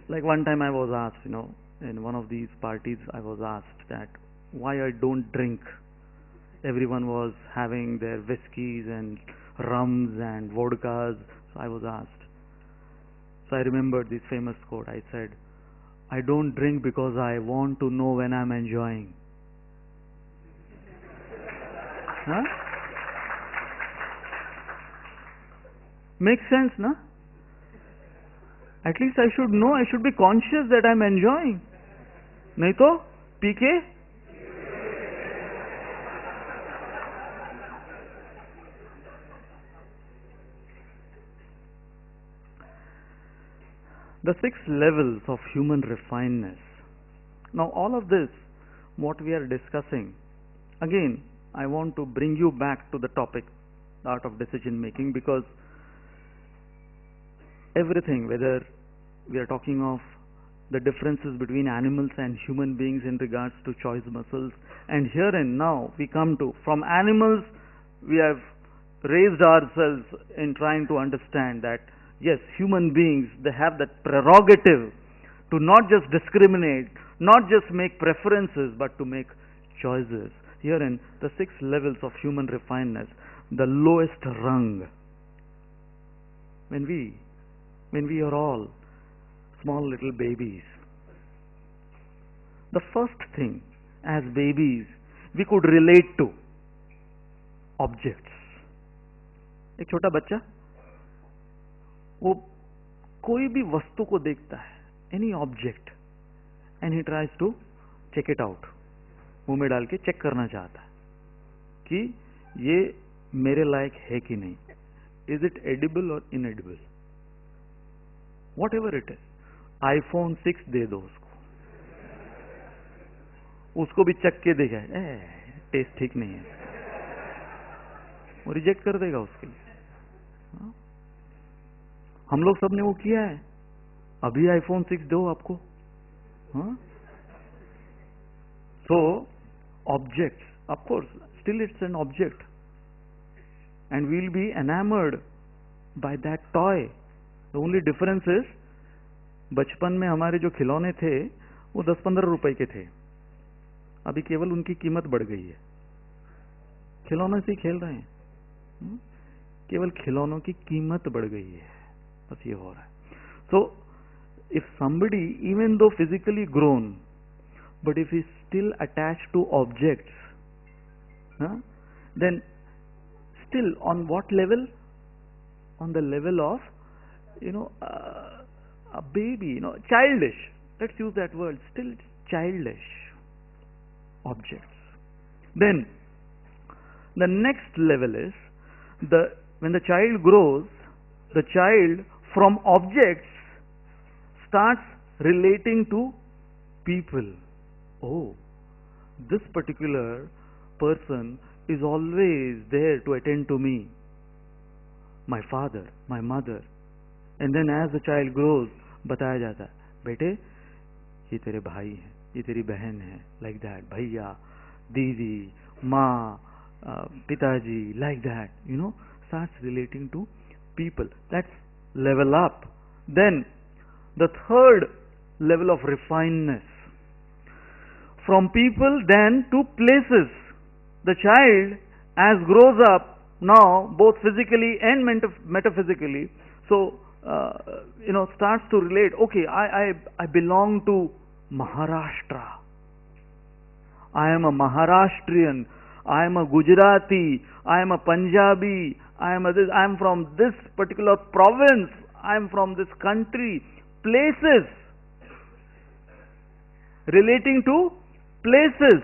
Like one time I was asked, in one of these parties I was asked that why I don't drink. Everyone was having their whiskeys and rums and vodkas. So I was asked. So I remembered this famous quote. I said, I don't drink because I want to know when I'm enjoying. Huh? Makes sense, no? At least I should know, I should be conscious that I'm enjoying. नहीं तो P के the 6 levels of human refineness. Now all of this, what we are discussing, again I want to bring you back to the topic, the art of decision making, because everything, whether we are talking of the differences between animals and human beings in regards to choice muscles, and herein now we come to, from animals we have raised ourselves in trying to understand that yes, human beings, they have that prerogative to not just discriminate, not just make preferences, but to make choices. Herein, the 6 levels of human refineness, the lowest rung. When we are all small little babies, the first thing as babies we could relate to objects. एक छोटा बच्चा वो कोई भी वस्तु को देखता है, any object, and he tries to check it out, मुंह में डाल के चेक करना चाहता है कि ये मेरे लायक है कि नहीं. Is it edible or inedible? Whatever it is. iPhone 6 दे दो उसको भी चख के देखा है, टेस्ट ठीक नहीं है. वो रिजेक्ट कर देगा उसके लिए। हाँ? हम लोग सबने वो किया है। अभी आईफोन 6 दो आपको। हाँ? So, objects, of course, still it's an object, and we'll be enamored by that toy. The only difference is, बचपन में हमारे जो खिलौने थे वो 10-15 रुपए के थे, अभी केवल उनकी कीमत बढ़ गई है। खिलौनों से ही खेल रहे हैं, केवल खिलौनों की कीमत बढ़ गई है, बस ये हो रहा है। So, if somebody, even though physically grown, but if he's still attached to objects, then still on what level? On the level of, a baby, childish. Let's use that word. Still childish objects. Then the next level is when the child grows, the child from objects starts relating to people. Oh, this particular person is always there to attend to me, my father, my mother. And then as the child grows, बताया जाता है, बेटे ये तेरे भाई हैं, ये तेरी बहन है, like that, भैया, दीदी, माँ, पिताजी, like that, starts relating to people. That's level up. Then the third level of refinedness. From people then to places. The child, as grows up now, both physically and metaphysically, so starts to relate. Okay, I belong to Maharashtra. I am a Maharashtrian. I am a Gujarati. I am a Punjabi. I am from this particular province. I am from this country. Places. Relating to places.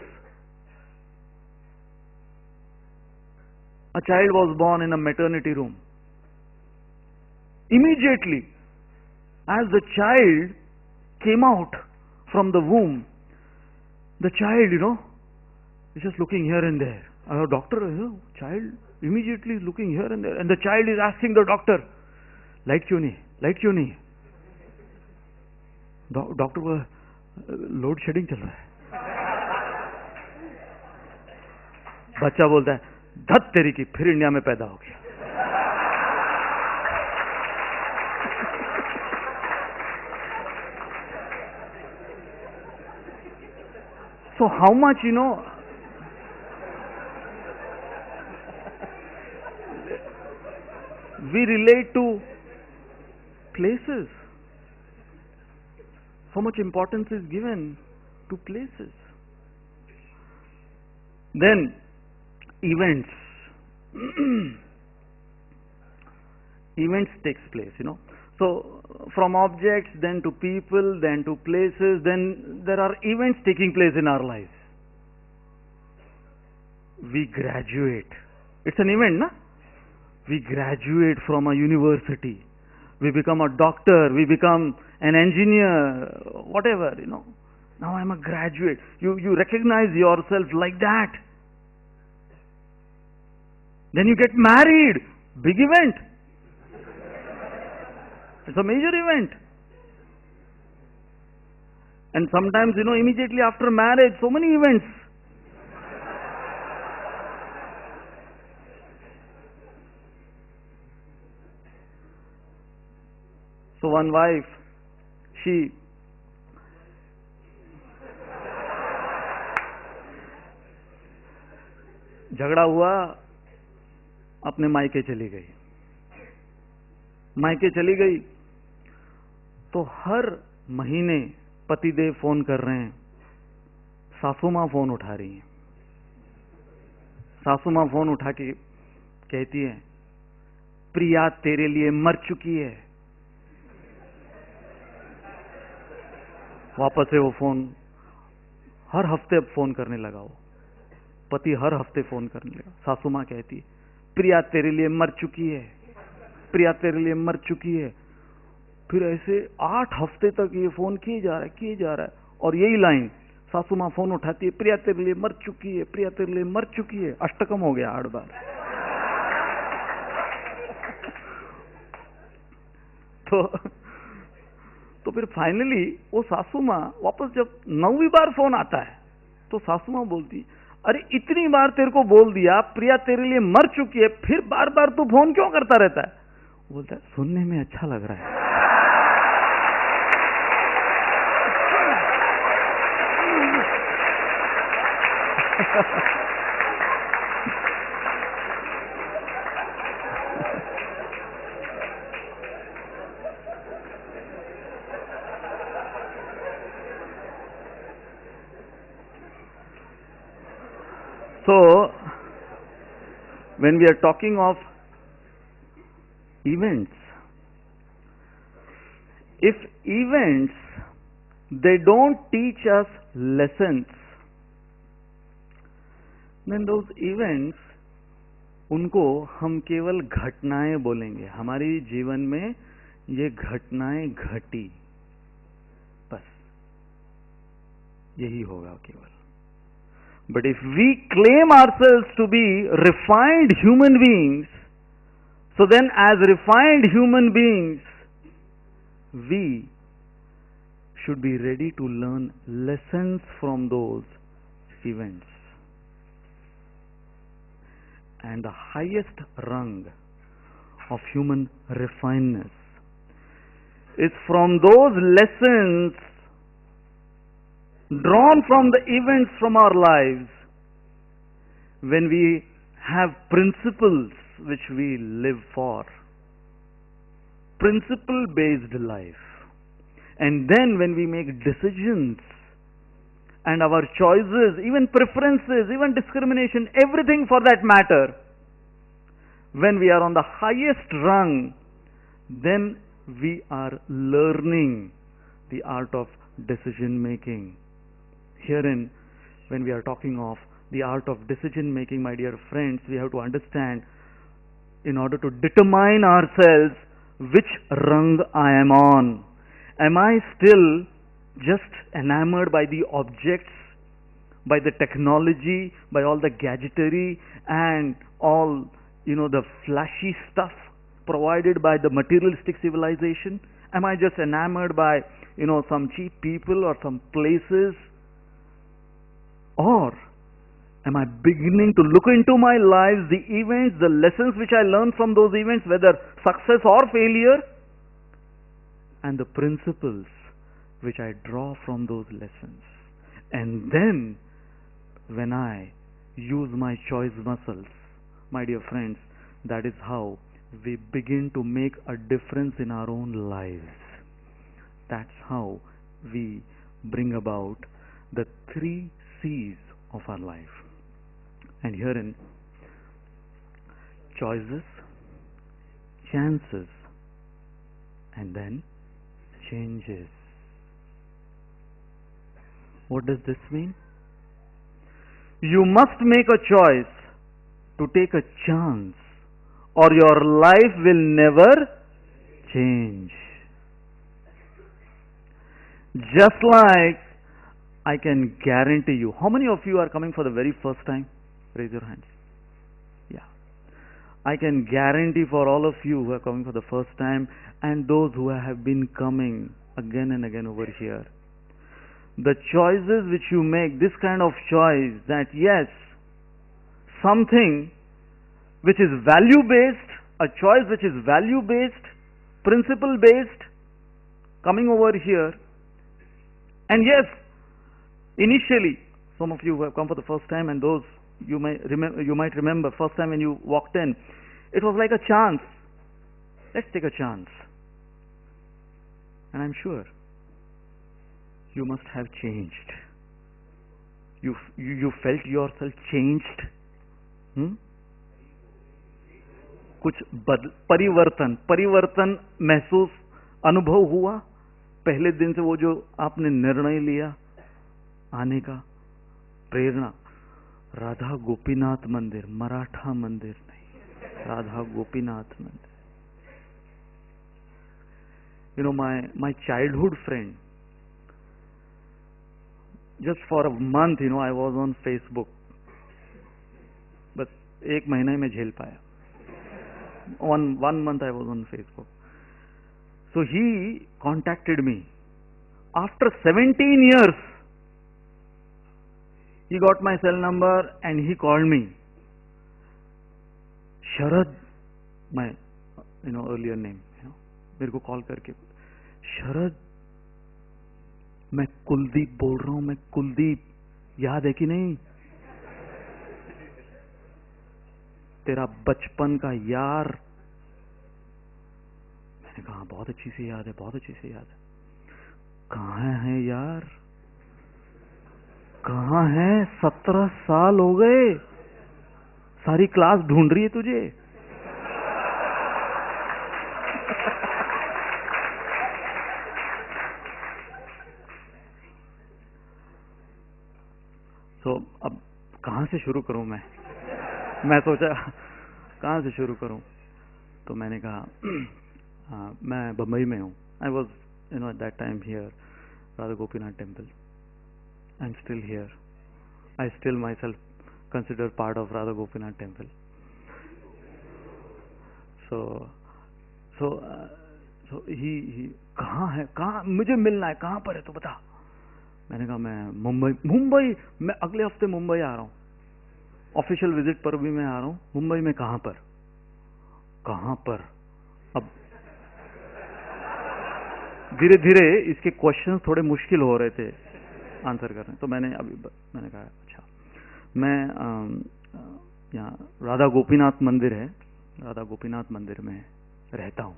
A child was born in a maternity room. Immediately, as the child came out from the womb, the child, is just looking here and there. Doctor, child immediately is looking here and there. And the child is asking the doctor, light क्यों नहीं? Light क्यों नहीं? Doctor को load shedding चल रहा है। बच्चा बोलता है, धत तेरी की, फिर इंडिया में पैदा हो गया। So how much, we relate to places. So much importance is given to places. Then events. Events takes place, So from objects, then to people, then to places, then there are events taking place in our lives. We graduate. It's an event, na? We graduate from a university. We become a doctor. We become an engineer. Whatever, Now I'm a graduate. You recognize yourself like that. Then you get married. Big event. It's a major event. And sometimes, immediately after marriage, so many events. So one wife, she झगड़ा हुआ, अपने मायके चली गई। मायके चली गई तो हर महीने पतिदेव फोन कर रहे हैं, सासू माँ फोन उठा रही हैं। सासू माँ फोन उठा के कहती है, प्रिया तेरे लिए मर चुकी है। वापस से वो फोन हर हफ्ते अब फोन करने लगा। वो पति हर हफ्ते फोन करने लगा। सासू माँ कहती है, प्रिया तेरे लिए मर चुकी है, प्रिया तेरे लिए मर चुकी है। फिर ऐसे 8 हफ्ते तक ये फोन किए जा रहा है और यही लाइन सासू माँ फोन उठाती है, प्रिया तेरे लिए मर चुकी है, प्रिया तेरे लिए मर चुकी है। अष्टकम हो गया 8 बार। तो तो फिर फाइनली वो सासू माँ वापस जब 9वीं बार फोन आता है तो सासू माँ बोलती, अरे इतनी बार तेरे को बोल दिया प्रिया तेरे लिए मर चुकी है, फिर बार बार तू फोन क्यों करता रहता है? बोलता है सुनने में अच्छा लग रहा है। So, when we are talking of events, if events, they don't teach us lessons, then those events, उनको हम केवल घटनाएं बोलेंगे। हमारी जीवन में ये घटनाएं घटी, बस यही होगा केवल। But if we claim ourselves to be refined human beings, so then as refined human beings, we should be ready to learn lessons from those events. And the highest rung of human refinedness is from those lessons drawn from the events from our lives, when we have principles which we live for, principle based life, and then when we make decisions and our choices, even preferences, even discrimination, everything for that matter, when we are on the highest rung, then we are learning the art of decision making. Herein, when we are talking of the art of decision making, my dear friends, we have to understand, in order to determine ourselves, which rung I am on. Am I still just enamored by the objects, by the technology, by all the gadgetry and all, the flashy stuff provided by the materialistic civilization? Am I just enamored by, some cheap people or some places? Or am I beginning to look into my life, the events, the lessons which I learned from those events, whether success or failure, and the principles which I draw from those lessons? And then, when I use my choice muscles, my dear friends, that is how we begin to make a difference in our own lives. That's how we bring about the 3 C's of our life. And herein, choices, chances, and then changes. What does this mean? You must make a choice to take a chance, or your life will never change. Just like I can guarantee you. How many of you are coming for the very first time? Raise your hands. Yeah. I can guarantee for all of you who are coming for the first time and those who have been coming again and again over here, the choices which you make, this kind of choice that yes, something which is value based, a choice which is value based, principle based, coming over here, and yes, initially, some of you who have come for the first time and those you might remember first time when you walked in, it was like a chance. Let's take a chance. And I'm sure you must have changed. You felt yourself changed. कुछ परिवर्तन महसूस अनुभव हुआ पहले दिन से, वो जो आपने निर्णय लिया आने का? प्रेरणा, राधा गोपीनाथ मंदिर, मराठा मंदिर नहीं, राधा गोपीनाथ मंदिर. My childhood friend, just for a month, I was on Facebook, but एक महीना ही मैं झेल पाया. One month I was on Facebook. So he contacted me. After 17 years, he got my cell number and he called me. Sharad, my earlier name, मेरे को call करके, शरद मैं कुलदीप बोल रहा हूं, मैं कुलदीप, याद है कि नहीं? तेरा बचपन का यार। मैंने कहा बहुत अच्छी से याद है, बहुत अच्छी से याद है। कहाँ है यार, कहाँ है? 17 साल हो गए, सारी क्लास ढूंढ रही है तुझे। तो अब कहाँ से शुरू करूं मैं सोचा कहाँ से शुरू करूं, तो मैंने कहा मैं बम्बई में हूं। I was at that time here, Radha Gopinath temple. I am still here. I still myself consider part of Radha Gopinath temple. So he कहाँ है, कहाँ मुझे मिलना है, कहाँ पर है तो बता। मैंने कहा मैं मुंबई, मैं अगले हफ्ते मुंबई आ रहा हूँ, ऑफिशियल विजिट पर भी मैं आ रहा हूँ। मुंबई में कहाँ पर? अब धीरे धीरे इसके क्वेश्चंस थोड़े मुश्किल हो रहे थे आंसर करने, तो मैंने कहा अच्छा, मैं यहाँ राधा गोपीनाथ मंदिर है, राधा गोपीनाथ मंदिर में रहता हूँ।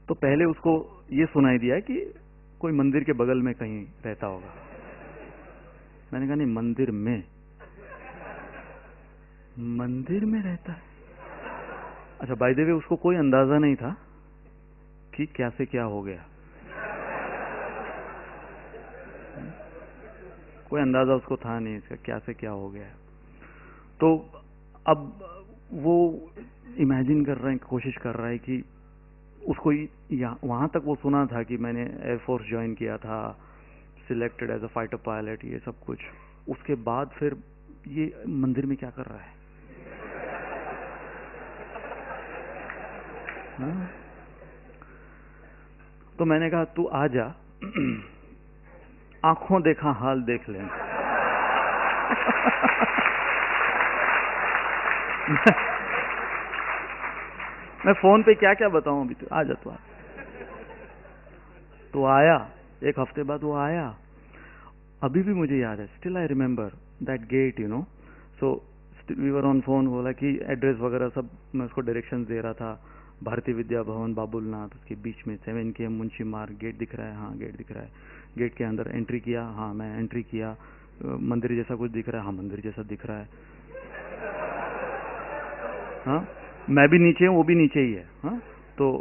तो पहले उसको ये सुनाई दिया कि कोई मंदिर के बगल में कहीं रहता होगा। मैंने कहा नहीं, मंदिर में रहता है। अच्छा, बाय द वे उसको कोई अंदाजा नहीं था कि क्या से क्या हो गया, कोई अंदाजा उसको था नहीं इसका क्या से क्या हो गया। तो अब वो इमेजिन कर रहा है, कोशिश कर रहा है कि उसको वहां तक वो सुना था कि मैंने एयरफोर्स ज्वाइन किया था, selected as a fighter pilot, ये सब कुछ। उसके बाद फिर ये मंदिर में क्या कर रहा है? तो मैंने कहा तू आ जा, आंखों देखा हाल देख ले। मैं फोन पे क्या क्या बताऊं अभी, तो आ जा तू। तो आया, एक हफ्ते बाद वो आया। अभी भी मुझे याद है, still I remember that gate, so we were on phone. बोला कि एड्रेस वगैरह सब मैं उसको डायरेक्शन दे रहा था। भारतीय विद्या भवन, बाबुलनाथ, उसके बीच में 7 K.M.Munshi मार्ग, गेट दिख रहा है? हाँ, गेट दिख रहा है। गेट के अंदर एंट्री किया? हाँ, मैं एंट्री किया। मंदिर जैसा कुछ दिख रहा है? हाँ, मंदिर जैसा दिख रहा है। हाँ, मैं भी नीचे हूँ, वो भी नीचे ही है। हाँ, तो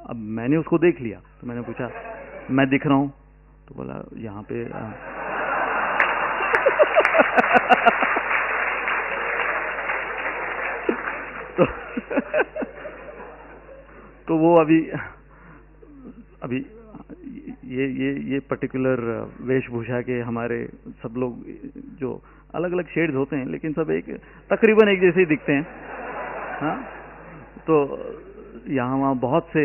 अब मैंने उसको देख लिया, तो मैंने पूछा मैं दिख रहा हूँ? तो बोला यहाँ पे तो वो अभी ये पर्टिकुलर वेशभूषा के हमारे सब लोग जो अलग अलग शेड्स होते हैं, लेकिन सब तकरीबन एक जैसे ही दिखते हैं। हाँ, तो यहाँ वहाँ बहुत से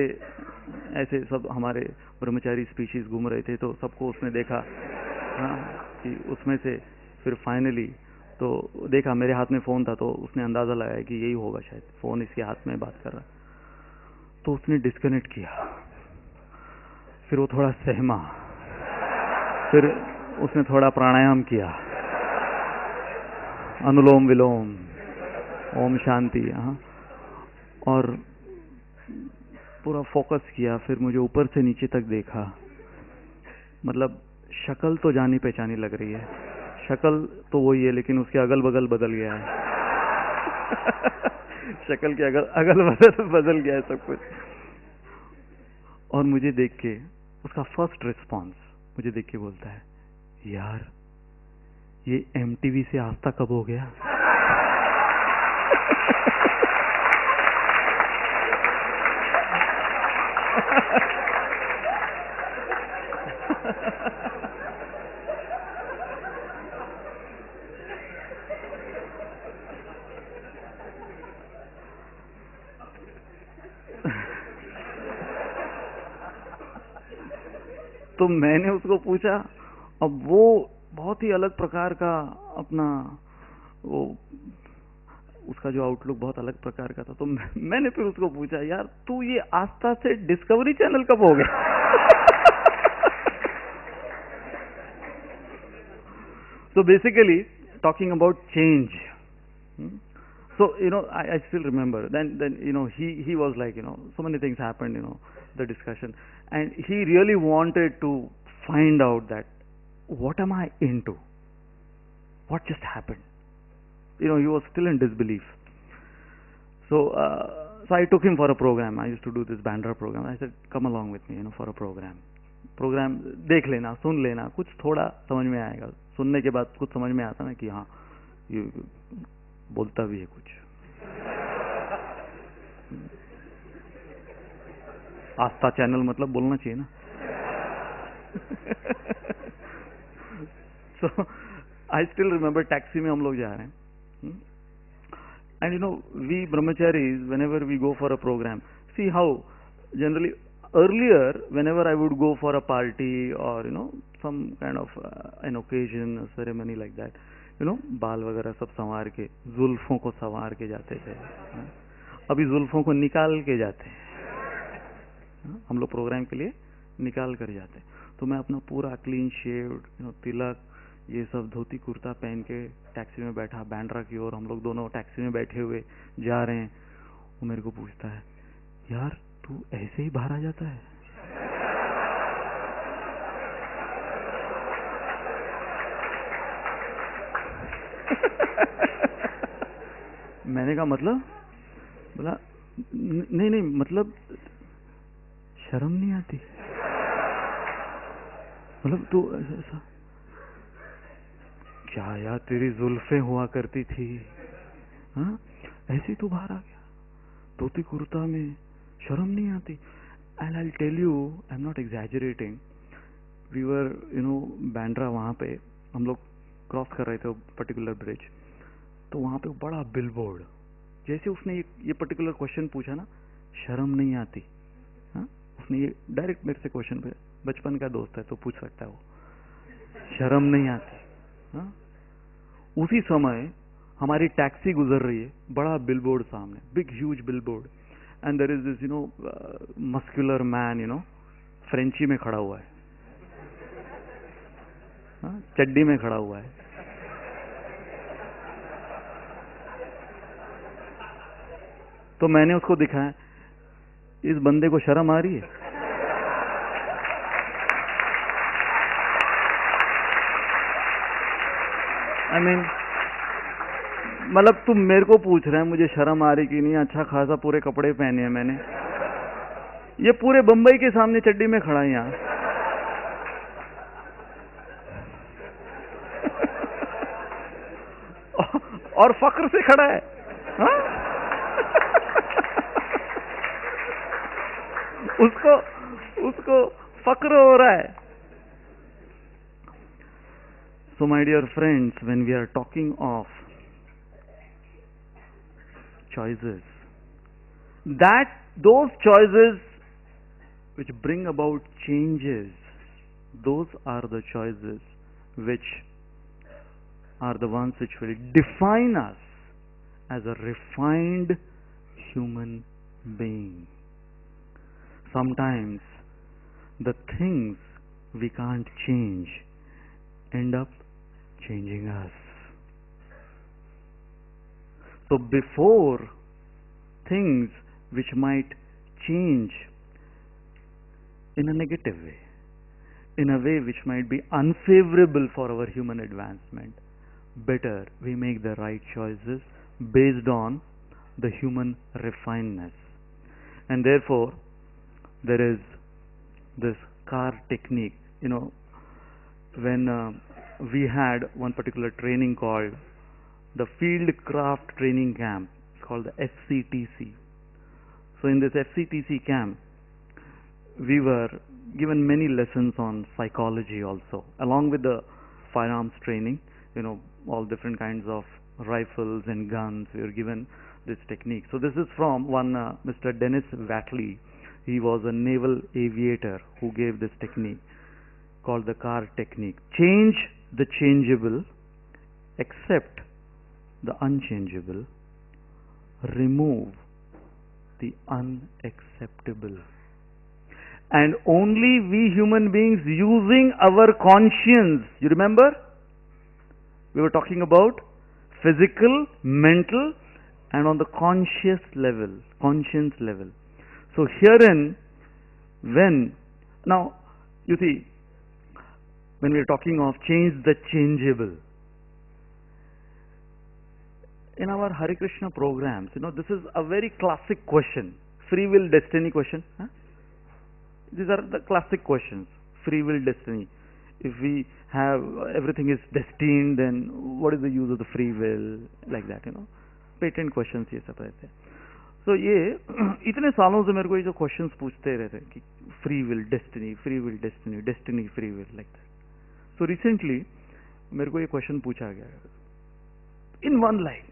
ऐसे सब हमारे ब्रह्मचारी स्पीशीज घूम रहे थे, तो सबको उसने देखा। हाँ, कि उसमें से फिर फाइनली तो देखा मेरे हाथ में फोन था, तो उसने अंदाजा लगाया कि यही होगा शायद, फोन इसके हाथ में बात कर रहा। तो उसने डिस्कनेक्ट किया। फिर वो थोड़ा सहमा, फिर उसने थोड़ा प्राणायाम किया, अनुलोम विलोम, ओम शांति, हाँ, और पूरा फोकस किया। फिर मुझे ऊपर से नीचे तक देखा। मतलब शक्ल तो जानी पहचानी लग रही है, शक्ल तो वही है, लेकिन उसके अगल बगल बदल गया है। शक्ल के अगल बगल बदल गया है सब कुछ। और मुझे देख के उसका फर्स्ट रिस्पॉन्स मुझे देख के बोलता है, यार ये MTV से आज तक कब हो गया? तो मैंने उसको पूछा, अब वो बहुत ही अलग प्रकार का अपना वो उसका जो आउटलुक बहुत अलग प्रकार का था। तो मैंने फिर उसको पूछा, यार तू ये आस्था से डिस्कवरी चैनल कब हो गया? So basically talking about change. So I still remember then he was like, so many things happened, the discussion, and he really wanted to find out that what am I into, what just happened. He was still in disbelief. So I took him for a program. I used to do this Bandra program. I said, come along with me, for a program. देख लेना, सुन लेना, कुछ थोड़ा समझ में आएगा. सुनने के बाद कुछ समझ में आता ना कि हाँ ये बोलता भी है कुछ. आस्था चैनल मतलब बोलना चाहिए ना. So I still remember taxi में हम लोग जा रहे हैं. And we brahmacharis, whenever we go for a program, see how generally earlier, whenever I would go for a party or some kind of an occasion, a ceremony like that, बाल वगैरह सब संवार के, जुल्फों को संवार के जाते थे. अभी जुल्फों को निकाल के जाते हैं. हम लोग प्रोग्राम के लिए निकाल कर जाते हैं. तो मैं अपना पूरा क्लीन शेव्ड, तिलक, ये सब धोती कुर्ता पहन के टैक्सी में बैठा बांद्रा की ओर. हम लोग दोनों टैक्सी में बैठे हुए जा रहे हैं. वो मेरे को पूछता है, यार तू ऐसे ही बाहर आ जाता है? मैंने कहा मतलब? बोला नहीं मतलब शर्म नहीं आती? मतलब तू ऐसा क्या यार, तेरी जुल्फें हुआ करती थी, हाँ ऐसे तू बाहर आ गया धोती कुर्ता में, शर्म नहीं आती? And I'll tell you, I'm not exaggerating. We were, Bandra, वहाँ पे हम लोग क्रॉस कर रहे थे पर्टिकुलर ब्रिज. तो वहाँ पे बड़ा बिलबोर्ड. जैसे उसने ये पर्टिकुलर क्वेश्चन पूछा ना, शर्म नहीं आती, हाँ, उसने ये डायरेक्ट मेरे से क्वेश्चन पे, बचपन का दोस्त है तो पूछ सकता है वो, शर्म नहीं आती, हाँ. उसी समय हमारी टैक्सी गुजर रही है, बड़ा बिलबोर्ड सामने, big huge billboard, and there is this muscular man, frenchie में खड़ा हुआ है, हाँ, चड्डी में खड़ा हुआ है. तो मैंने उसको दिखाया, इस बंदे को शर्म आ रही है? आई मीन मतलब तुम मेरे को पूछ रहे हैं मुझे शर्म आ रही कि नहीं? अच्छा खासा पूरे कपड़े पहने हैं मैंने, ये पूरे बंबई के सामने चड्डी में खड़ा है यहाँ. और फक्र से खड़ा है, हाँ? उसको फक्र हो रहा है. So my dear friends, when we are talking of choices, those choices which bring about changes, those are the choices which are the ones which will define us as a refined human being. Sometimes the things we can't change end up changing us. So before things which might change in a negative way, in a way which might be unfavorable for our human advancement, better we make the right choices based on the human refinedness. And therefore there is this car technique. When we had one particular training called the Field Craft Training Camp, it's called the FCTC. So in this FCTC camp, we were given many lessons on psychology also, along with the firearms training, all different kinds of rifles and guns. We were given this technique. So this is from one Mr. Dennis Watley. He was a naval aviator who gave this technique. called the car technique. Change the changeable, accept the unchangeable, remove the unacceptable. And only we human beings using our conscience. You remember? We were talking about physical, mental, and on the conscious level, conscience level. So herein, now, you see, when we are talking of change the changeable, in our Hare Krishna programs, this is a very classic question. Free will, destiny question. Huh? These are the classic questions. Free will, destiny. If we have everything is destined, then what is the use of the free will? Like that, Patent questions ये सब रहते हैं. So ये इतने सालों से मेरे को ये जो questions पूछते रहते हैं कि free will, destiny, destiny, free will, like that. So recently मेरे को ये question पूछा गया. In one line,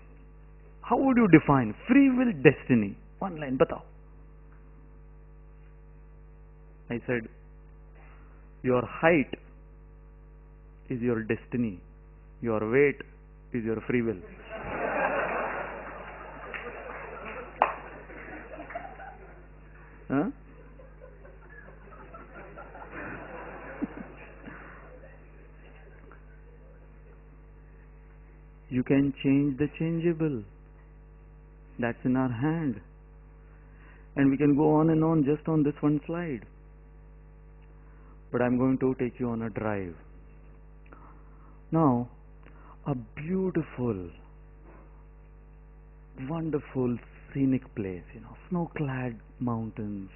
how would you define free will, destiny? One line, बताओ. I said, your height is your destiny. Your weight is your free will. Huh? You can change the changeable. That's in our hand. And we can go on and on just on this one slide. But I'm going to take you on a drive. Now, a beautiful, wonderful, scenic place, snow-clad mountains,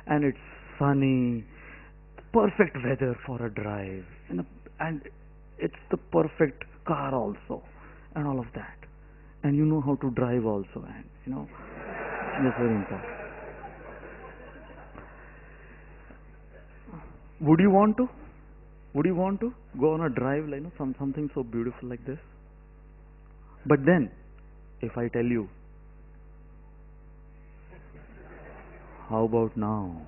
and it's sunny, perfect weather for a drive, and it's the perfect car also, and all of that. And you know how to drive also, and that's very important. Would you want to? Would you want to go on a drive, something so beautiful like this? But then, if I tell you, how about now?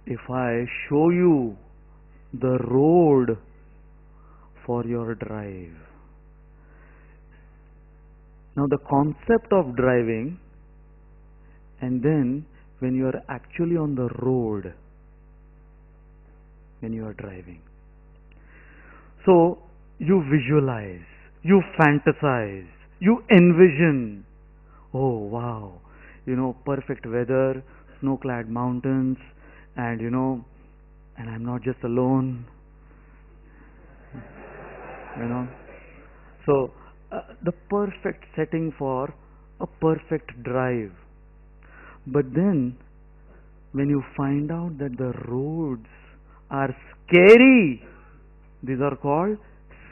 If I show you the road for your drive. Now the concept of driving, and then when you are actually on the road, when you are driving. So you visualize, you fantasize, you envision. Oh wow, perfect weather, snow-clad mountains, and and I'm not just alone. So the perfect setting for a perfect drive. But then when you find out that the roads are scary, these are called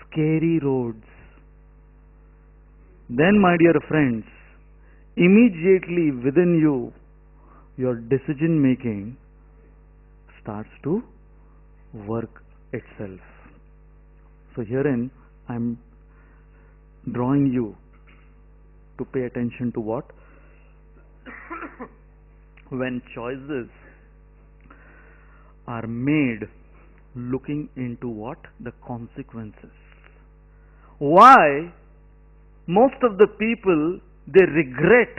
scary roads, then my dear friends, immediately within you, your decision making starts to work itself. So herein I'm drawing you to pay attention to what? When choices are made looking into what? The consequences. Why most of the people, they regret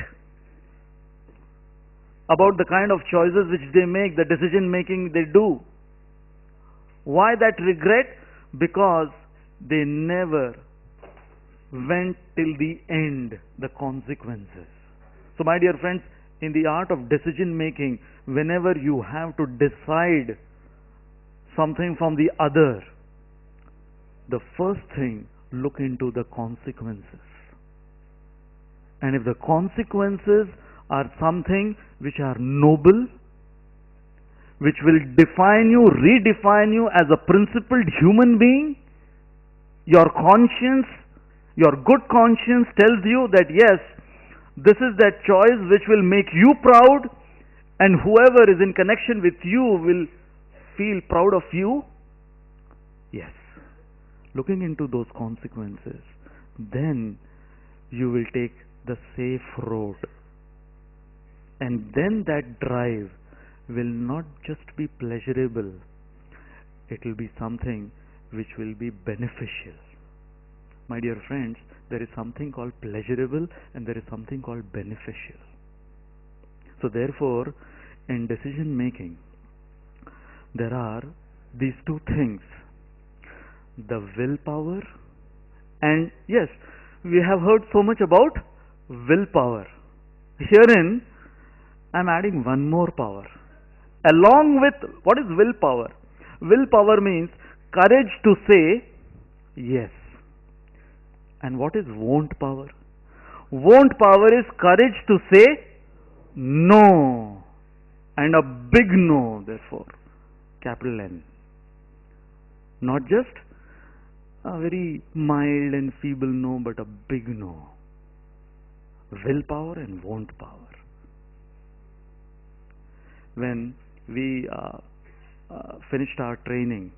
about the kind of choices which they make, the decision making they do. Why that regret? Because they never went till the end, the consequences. So my dear friends, in the art of decision making, whenever you have to decide something from the other, the first thing, look into the consequences. And if the consequences are something which are noble, which will define you, redefine you as a principled human being, your conscience, your good conscience tells you that yes, this is that choice which will make you proud, and whoever is in connection with you will feel proud of you. Yes, looking into those consequences, then you will take the safe road, and then that drive will not just be pleasurable, it will be something which will be beneficial. My dear friends, there is something called pleasurable and there is something called beneficial. So therefore, in decision making, there are these two things, the willpower, and yes, we have heard so much about willpower. Herein, I am adding one more power. Along with, what is willpower? Willpower means courage to say yes. And what is won't power? Won't power is courage to say no. And a big no, therefore. Capital N. Not just a very mild and feeble no, but a big no. Willpower and won't power. When we finished our training,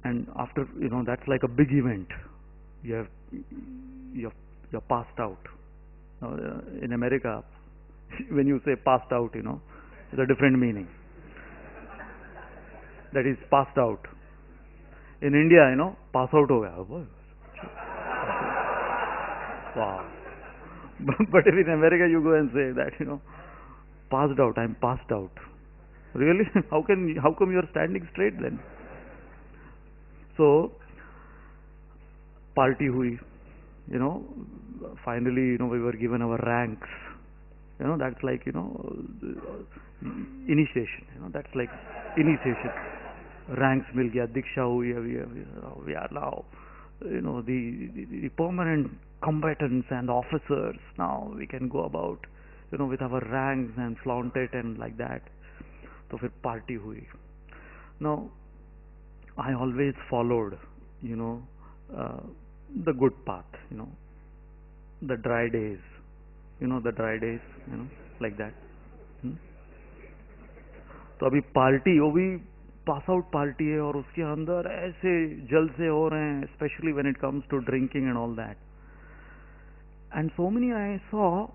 and after, that's like a big event. You're passed out. In America, when you say passed out, it's a different meaning. That is passed out. In India, pass out ho gaya. Wow. But if in America you go and say that, passed out, I'm passed out. Really? How come you're standing straight then? So, party hui, finally, we were given our ranks. That's like, initiation. That's like initiation. Ranks mil gaya, diksha hui, we are now, the permanent combatants and officers. Now we can go about, with our ranks and flaunt it and like that. So फिर party hui. Now I always followed, the good path, the dry days, like that. तो अभी party, वो भी pass out party है और उसके अंदर ऐसे जलसे हो रहे हैं, especially when it comes to drinking and all that. And so many I saw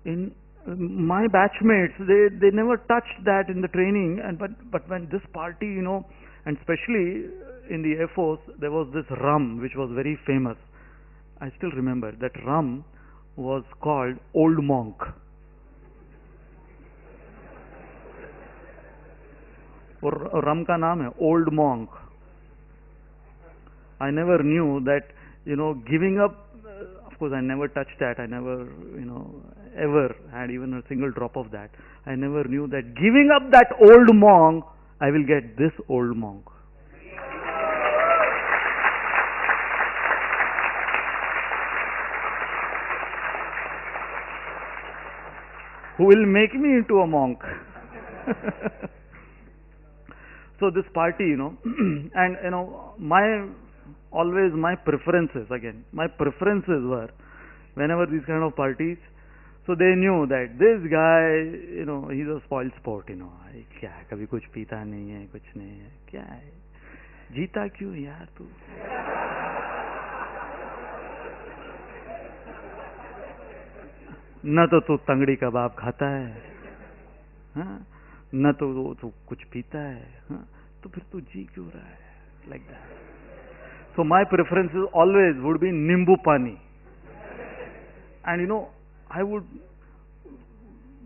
in my batchmates, they never touched that in the training, and but when this party, and especially in the Airforce, there was this rum which was very famous. I still remember that rum was called Old Monk. और rum का नाम है Old Monk. I never knew that, giving up. Of course, I never touched that. I never, ever had even a single drop of that. I never knew that giving up that old monk, I will get this old monk. Who will make me into a monk. So this party, and my preferences were, whenever these kind of parties, so they knew that this guy, he's a spoiled sport, क्या है, कभी कुछ पीता नहीं है, कुछ नहीं है, क्या है, जीता क्यों यार तू? न तो तू तंगड़ी कबाब खाता है, हाँ, न तो तू कुछ पीता है, हाँ, तो फिर तू जी क्यों रहा है? Like that. So my preferences always would be nimbu pani, and I would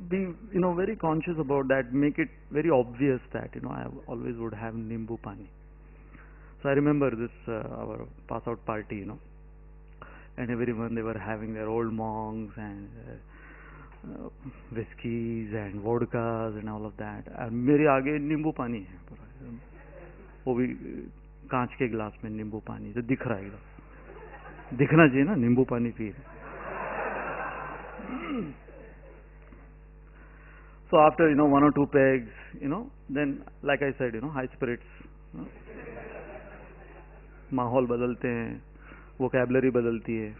be very conscious about that, make it very obvious that I always would have nimbu pani. So I remember this our pass out party, and everyone, they were having their old monks and whiskeys and vodkas and all of that, and मेरे आगे नींबू पानी है, वो भी कांच के गिलास में नींबू पानी, जो दिख रहा है एकदम, दिखना चाहिए ना, नींबू पानी पी रहे. So after one or two pegs, then like I said, high spirits, माहौल बदलते हैं, वोकैबुलरी बदलती है.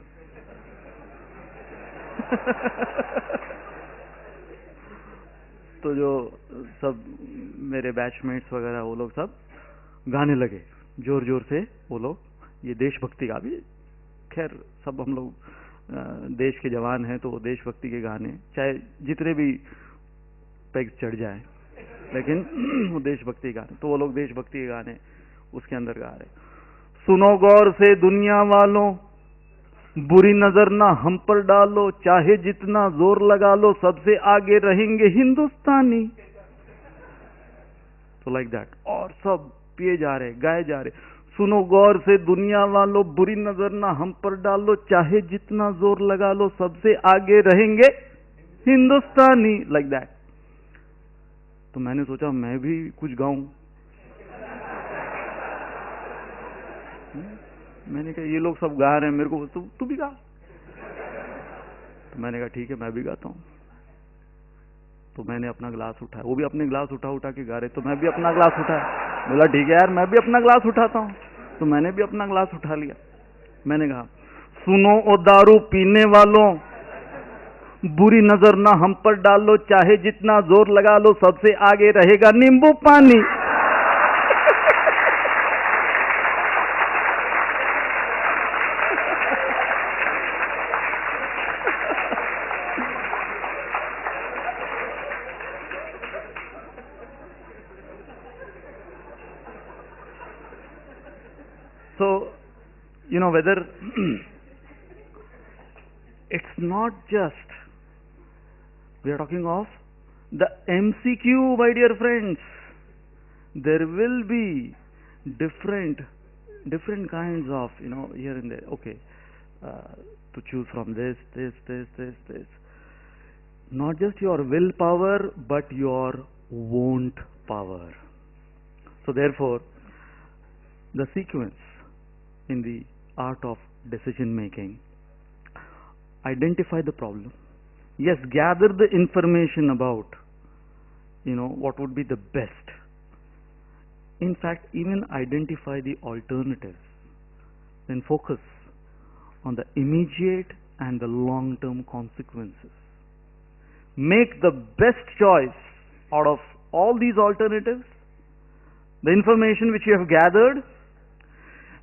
तो जो सब मेरे बैचमेट्स वगैरह, वो लोग सब गाने लगे जोर जोर से. वो लोग, ये देशभक्ति का भी, खैर सब हम लोग देश के जवान हैं, तो देशभक्ति के गाने, चाहे जितने भी पेग्स चढ़ जाए, लेकिन वो देशभक्ति गाने, तो वो लोग देशभक्ति के गाने उसके अंदर गा रहे। सुनो गौर से दुनिया वालों, बुरी नजर ना हम पर डालो, चाहे जितना जोर लगा लो, सबसे आगे रहेंगे हिंदुस्तानी। तो लाइक दैट, और सब पिए जा रहे, गाए जा रहे। सुनो गौर से दुनिया वालों, बुरी नजर ना हम पर डालो, चाहे जितना जोर लगा लो, सबसे आगे रहेंगे हिंदुस्तानी, लाइक दैट। तो मैंने सोचा मैं भी कुछ गाऊं। मैंने कहा ये लोग सब गा रहे हैं, मेरे को तू भी गा। तो मैंने कहा ठीक है, मैं भी गाता हूं। तो मैंने अपना ग्लास उठाया, वो भी अपने ग्लास उठा के गा रहे, तो मैं भी अपना ग्लास उठाया। बोला ठीक है यार, मैं भी अपना ग्लास उठाता हूं। तो मैंने भी अपना ग्लास उठा लिया। मैंने कहा सुनो ओ दारू पीने वालों, बुरी नजर ना हम पर डालो, चाहे जितना जोर लगा लो, सबसे आगे रहेगा नींबू पानी। So, you know, whether it's not just, we are talking of the MCQ, my dear friends. There will be different kinds of, you know, here and there. Okay, to choose from this. Not just your willpower, but your won't power. So therefore, the sequence in the art of decision making: identify the problem. Yes, gather the information about, you know, what would be the best. In fact, even identify the alternatives. Then focus on the immediate and the long-term consequences. Make the best choice out of all these alternatives, the information which you have gathered,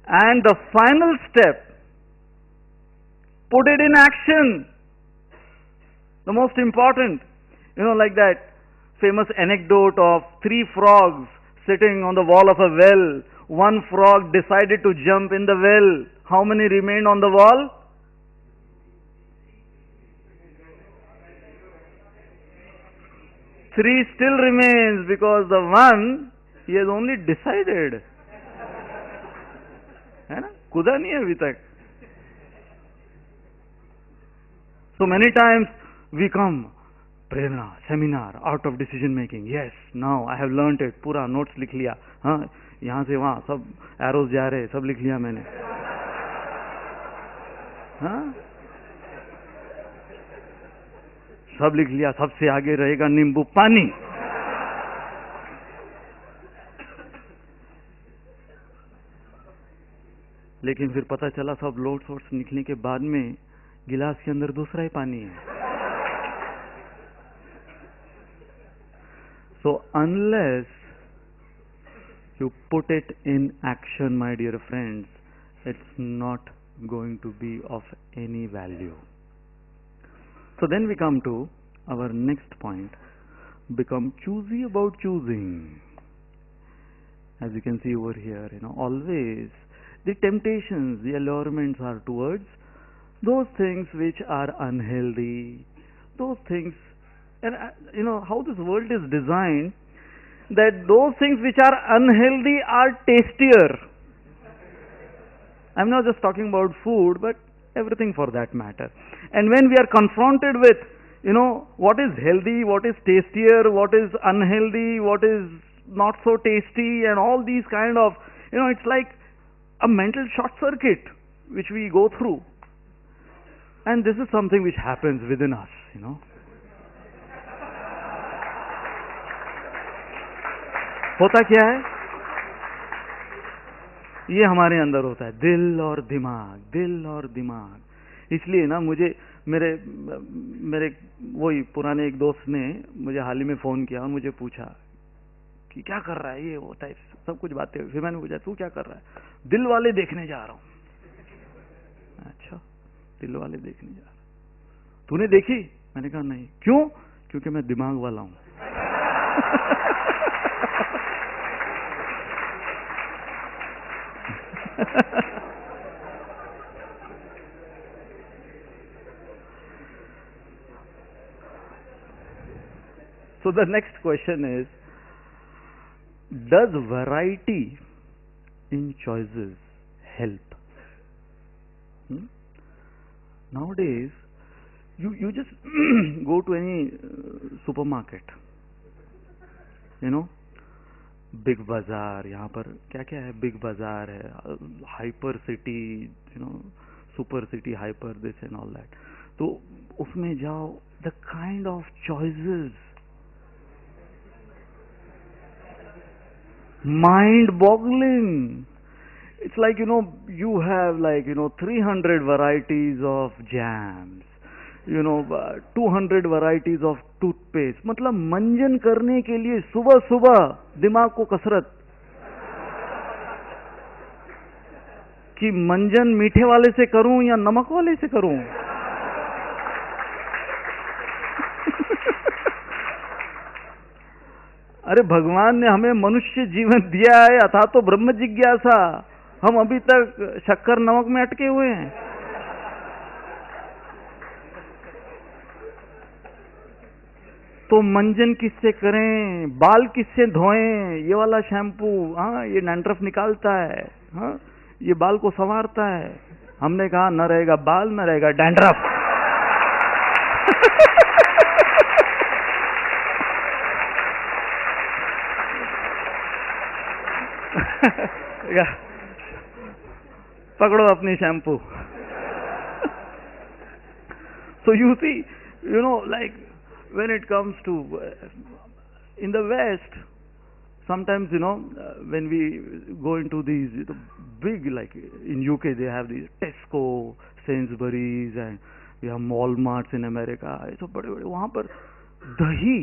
and the final step, put it in action. The most important, you know, like that famous anecdote of 3 frogs sitting on the wall of a well. One frog decided to jump in the well. How many remained on the wall? 3 still remains, because the one, he has only decided. है ना, कूदा नहीं है अभी तक. So many times we come, Prerana, seminar, art of decision making. Yes, now I have learnt it. पूरा notes लिख लिया. हाँ, यहाँ से वहाँ सब arrows जा रहे, सब लिख लिया मैंने. हाँ, सब लिख लिया. सबसे आगे रहेगा नींबू पानी. लेकिन फिर पता चला सब नोट्स वोट्स निकलने के बाद में गिलास के अंदर दूसरा ही पानी है. So unless you put it in action, my dear friends, it's not going to be of any value. So then we come to our next point: become choosy about choosing. As you can see over here, you know, always the temptations, the allurements are towards those things which are unhealthy, those things. And you know how this world is designed, that those things which are unhealthy are tastier. I'm not just talking about food, but everything for that matter. And when we are confronted with, you know, what is healthy, what is tastier, what is unhealthy, what is not so tasty, and all these kind of, you know, it's like a mental short circuit which we go through. And this is something which happens within us, you know. होता क्या है? ये हमारे अंदर होता है, दिल और दिमाग, दिल और दिमाग. इसलिए ना मुझे मेरे वही पुराने एक दोस्त ने मुझे हाल ही में फोन किया और मुझे पूछा कि क्या कर रहा है, ये होता है सब कुछ बातें. फिर मैंने पूछा तू क्या कर रहा है? दिल वाले देखने जा रहा हूं. अच्छा, दिल वाले देखने जा रहा. तूने देखी? मैंने कहा नहीं. क्यों? क्योंकि मैं दिमाग वाला हूं. So the next question is, does variety in choices help? Nowadays, you just go to any supermarket, big बाजार, यहाँ पर क्या क्या है, बिग बाजार है, hyper city, super city, hyper this and all that. तो उसमें जाओ, the kind of choices, mind boggling. It's like, you have like, 300 varieties of jams, 200 varieties of toothpaste. मतलब मंजन करने के लिए सुबह सुबह दिमाग को कसरत कि मंजन मीठे वाले से करूं या नमक वाले से करूं. अरे भगवान ने हमें मनुष्य जीवन दिया है, अथा तो ब्रह्म जिज्ञासा. हम अभी तक शक्कर नमक में अटके हुए हैं. तो मंजन किससे करें, बाल किससे धोएं, ये वाला शैम्पू, हाँ, ये डैंड्रफ निकालता है, हाँ, ये बाल को संवारता है. हमने कहा न रहेगा बाल, न रहेगा डैंड्रफ. पकड़ो अपनी shampoo. So you see, like when it comes to in the West, sometimes when we go into these big, like in UK they have these Tesco, Sainsbury's, and we have Walmarts in America. So बड़े-बड़े वहाँ पर दही,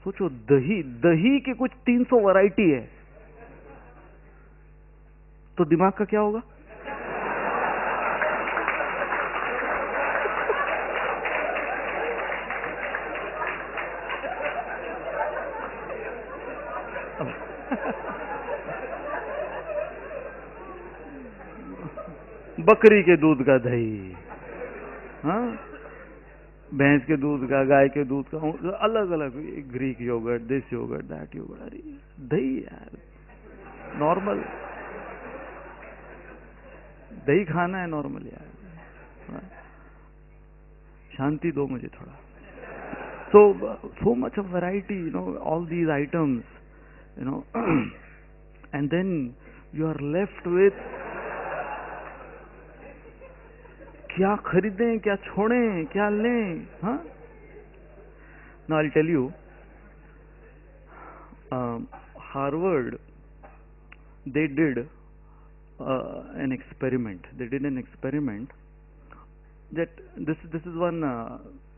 सोचो दही के कुछ 300 variety है. तो दिमाग का क्या होगा? बकरी के दूध का दही, हाँ, भैंस के दूध का, गाय के दूध का, अलग अलग, Greek yoghurt, this yoghurt, that yoghurt. अरे दही यार, नॉर्मल दही खाना है नॉर्मल यार. शांति दो मुझे थोड़ा. So much of variety, all these items, and then you are left with क्या खरीदें, क्या छोड़ें, क्या लें, हाँ. Now I'll tell you, Harvard, they did an experiment. They did an experiment that this is one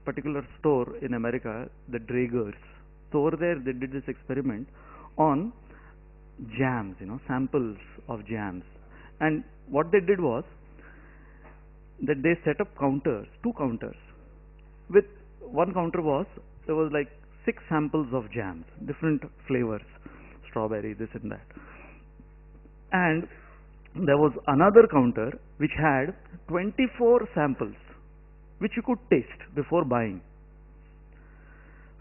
particular store in America, the Draegers. So over there they did this experiment on jams, samples of jams. And what they did was that they set up counters, 2 counters. With one counter there was like 6 samples of jams, different flavors, strawberry, this and that. And there was another counter which had 24 samples which you could taste before buying.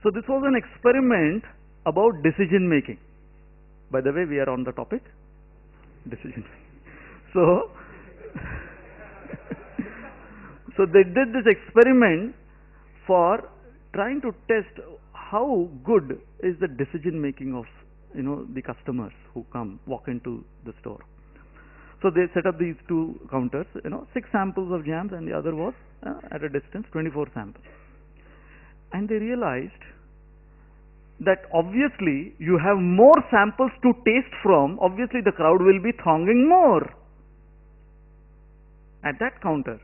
So this was an experiment about decision making. By the way, we are on the topic decision making. So they did this experiment for trying to test how good is the decision making of the customers who walk into the store. So they set up these 2 counters, 6 samples of jams, and the other was at a distance, 24 samples. And they realized that obviously you have more samples to taste from, obviously the crowd will be thronging more at that counter,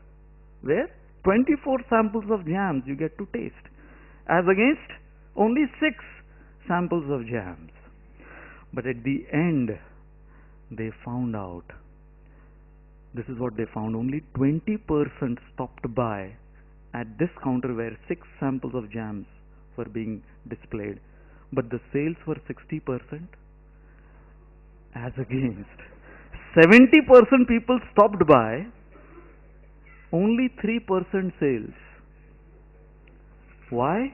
where 24 samples of jams you get to taste, as against only 6 samples of jams. But at the end, they found out, this is what they found, only 20% stopped by at this counter where 6 samples of jams were being displayed, but the sales were 60%, as against 70% people stopped by, only 3% sales. Why?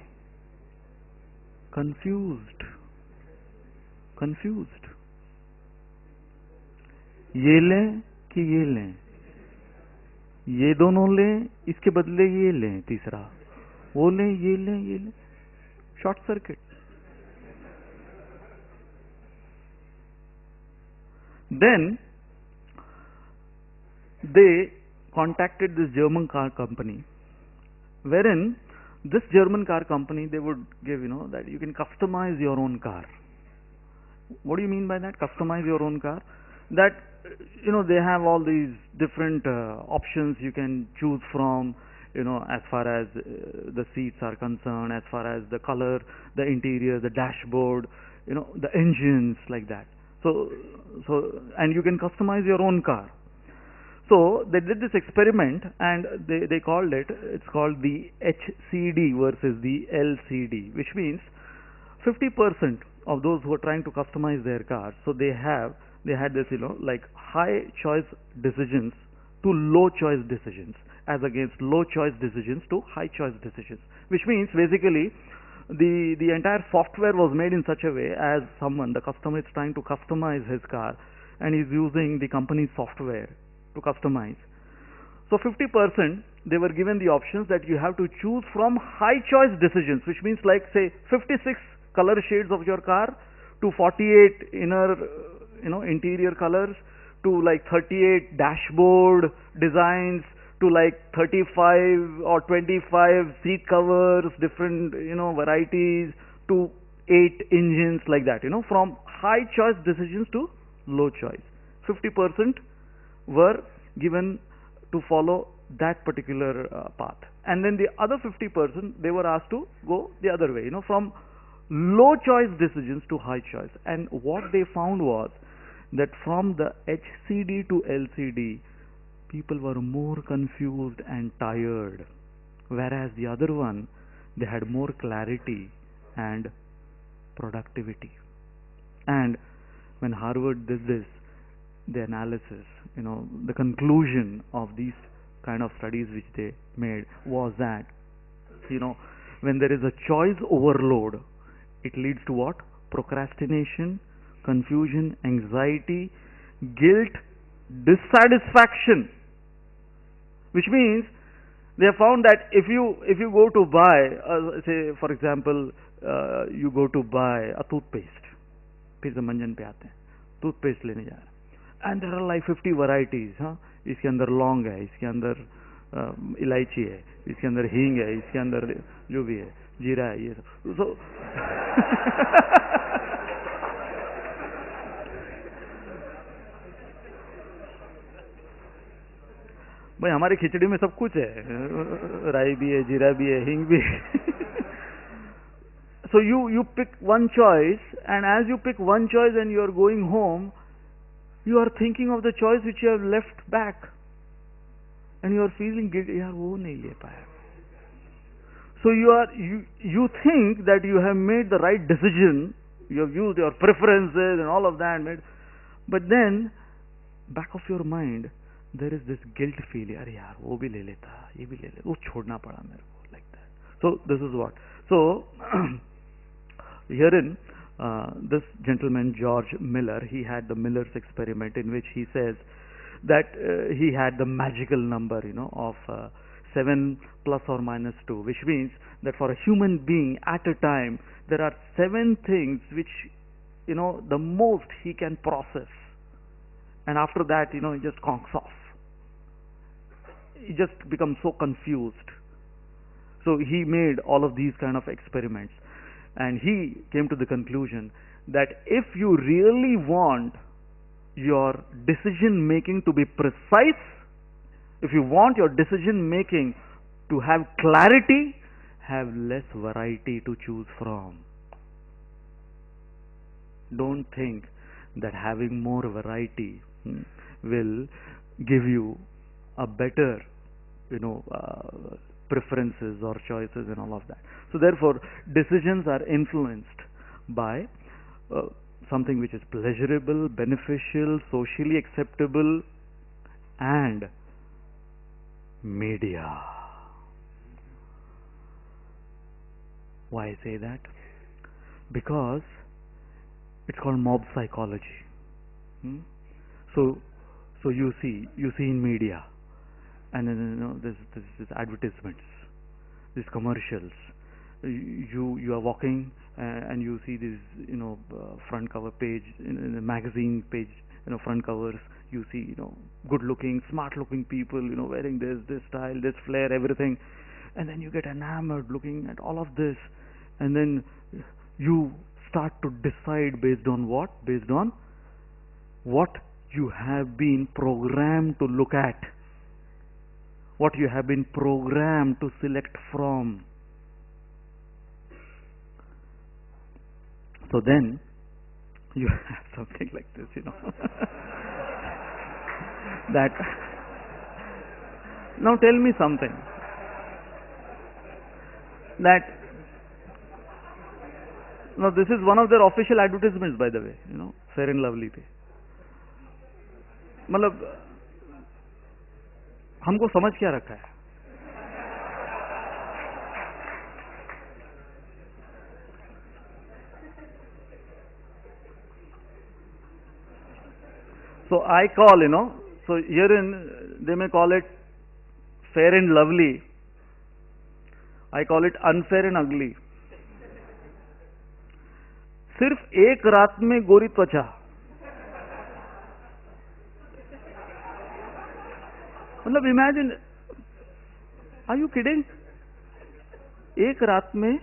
Confused. Confused. ये लें कि ये लें, ये दोनों लें, इसके बदले ये लें, तीसरा वो लें, ये लें, ये लें. Short circuit. Then they contacted this German car company, wherein this German car company, they would give, that you can customize your own car. What do you mean by that? Customize your own car? That, they have all these different options you can choose from, as far as the seats are concerned, as far as the color, the interior, the dashboard, the engines, like that. So, and you can customize your own car. So they did this experiment, and they called it's called the HCD versus the LCD, which means 50% of those who are trying to customize their cars, so they had this, like high choice decisions to low choice decisions, as against low choice decisions to high choice decisions, which means basically the entire software was made in such a way as the customer is trying to customize his car, and he's using the company's software to customize. So 50%, they were given the options that you have to choose from high choice decisions, which means like say 56 color shades of your car to 48 inner interior colors, to like 38 dashboard designs, to like 35 or 25 seat covers, different varieties, to 8 engines, like that, from high choice decisions to low choice. 50% were given to follow that particular path, and then the other 50%, they were asked to go the other way, from low choice decisions to high choice. And what they found was that from the HCD to LCD, people were more confused and tired, whereas the other one, they had more clarity and productivity. And when Harvard did this, the analysis, the conclusion of these kind of studies which they made was that, when there is a choice overload, it leads to what? Procrastination, confusion, anxiety, guilt, dissatisfaction. Which means they have found that if you go to buy, say for example, you go to buy a toothpaste, फिर से मंजन पे आते हैं, toothpaste लेने जा रहे हैं, and there are like 50 varieties, इसके अंदर लौंग है, इसके अंदर इलायची है, इसके अंदर हींग है, इसके अंदर जो भी है, जीरा है, ये सब. So भाई हमारी खिचड़ी में सब कुछ है, राई भी है, जीरा भी है, हींग भी है. So you pick one choice, and as you pick one choice and you are going home, you are thinking of the choice which you have left back, and you are feeling guilty, yaar wo nahi le paya. So you think that you have made the right decision, you have used your preferences and all of that, but then back of your mind there is this guilt feeling, अरे यार वो भी ले लेता, ये भी ले लेता, वो छोड़ना पड़ा मेरे को, like that. So this is what. So herein this gentleman George Miller, he had the Miller's experiment, in which he says that he had the magical number, of 7 plus or minus 2, which means that for a human being at a time there are 7 things which the most he can process, and after that he just conks off. He just becomes so confused. So he made all of these kind of experiments, and he came to the conclusion that if you really want your decision making to be precise, if you want your decision making to have clarity, have less variety to choose from. Don't think that having more variety will give you a better preferences or choices and all of that. So therefore decisions are influenced by something which is pleasurable, beneficial, socially acceptable, and media. Why I say that? Because it's called mob psychology. So you see in media, and then there's advertisements, these commercials. You are walking and you see these front cover page in the magazine page, front covers. You see good looking, smart looking people wearing this style, this flair, everything, and then you get enamored looking at all of this, and then you start to decide based on what you have been programmed to look at, what you have been programmed to select from. So then you have something like this, that now tell me something, that now this is one of their official advertisements, by the way, Fair and Lovely पे, मतलब हमको समझ क्या रखा है? So I call, so herein they may call it fair and lovely. I call it unfair and ugly. सिर्फ एक रात में गोरी त्वचा, मतलब इमेजिन, आर यू किडिंग? एक रात में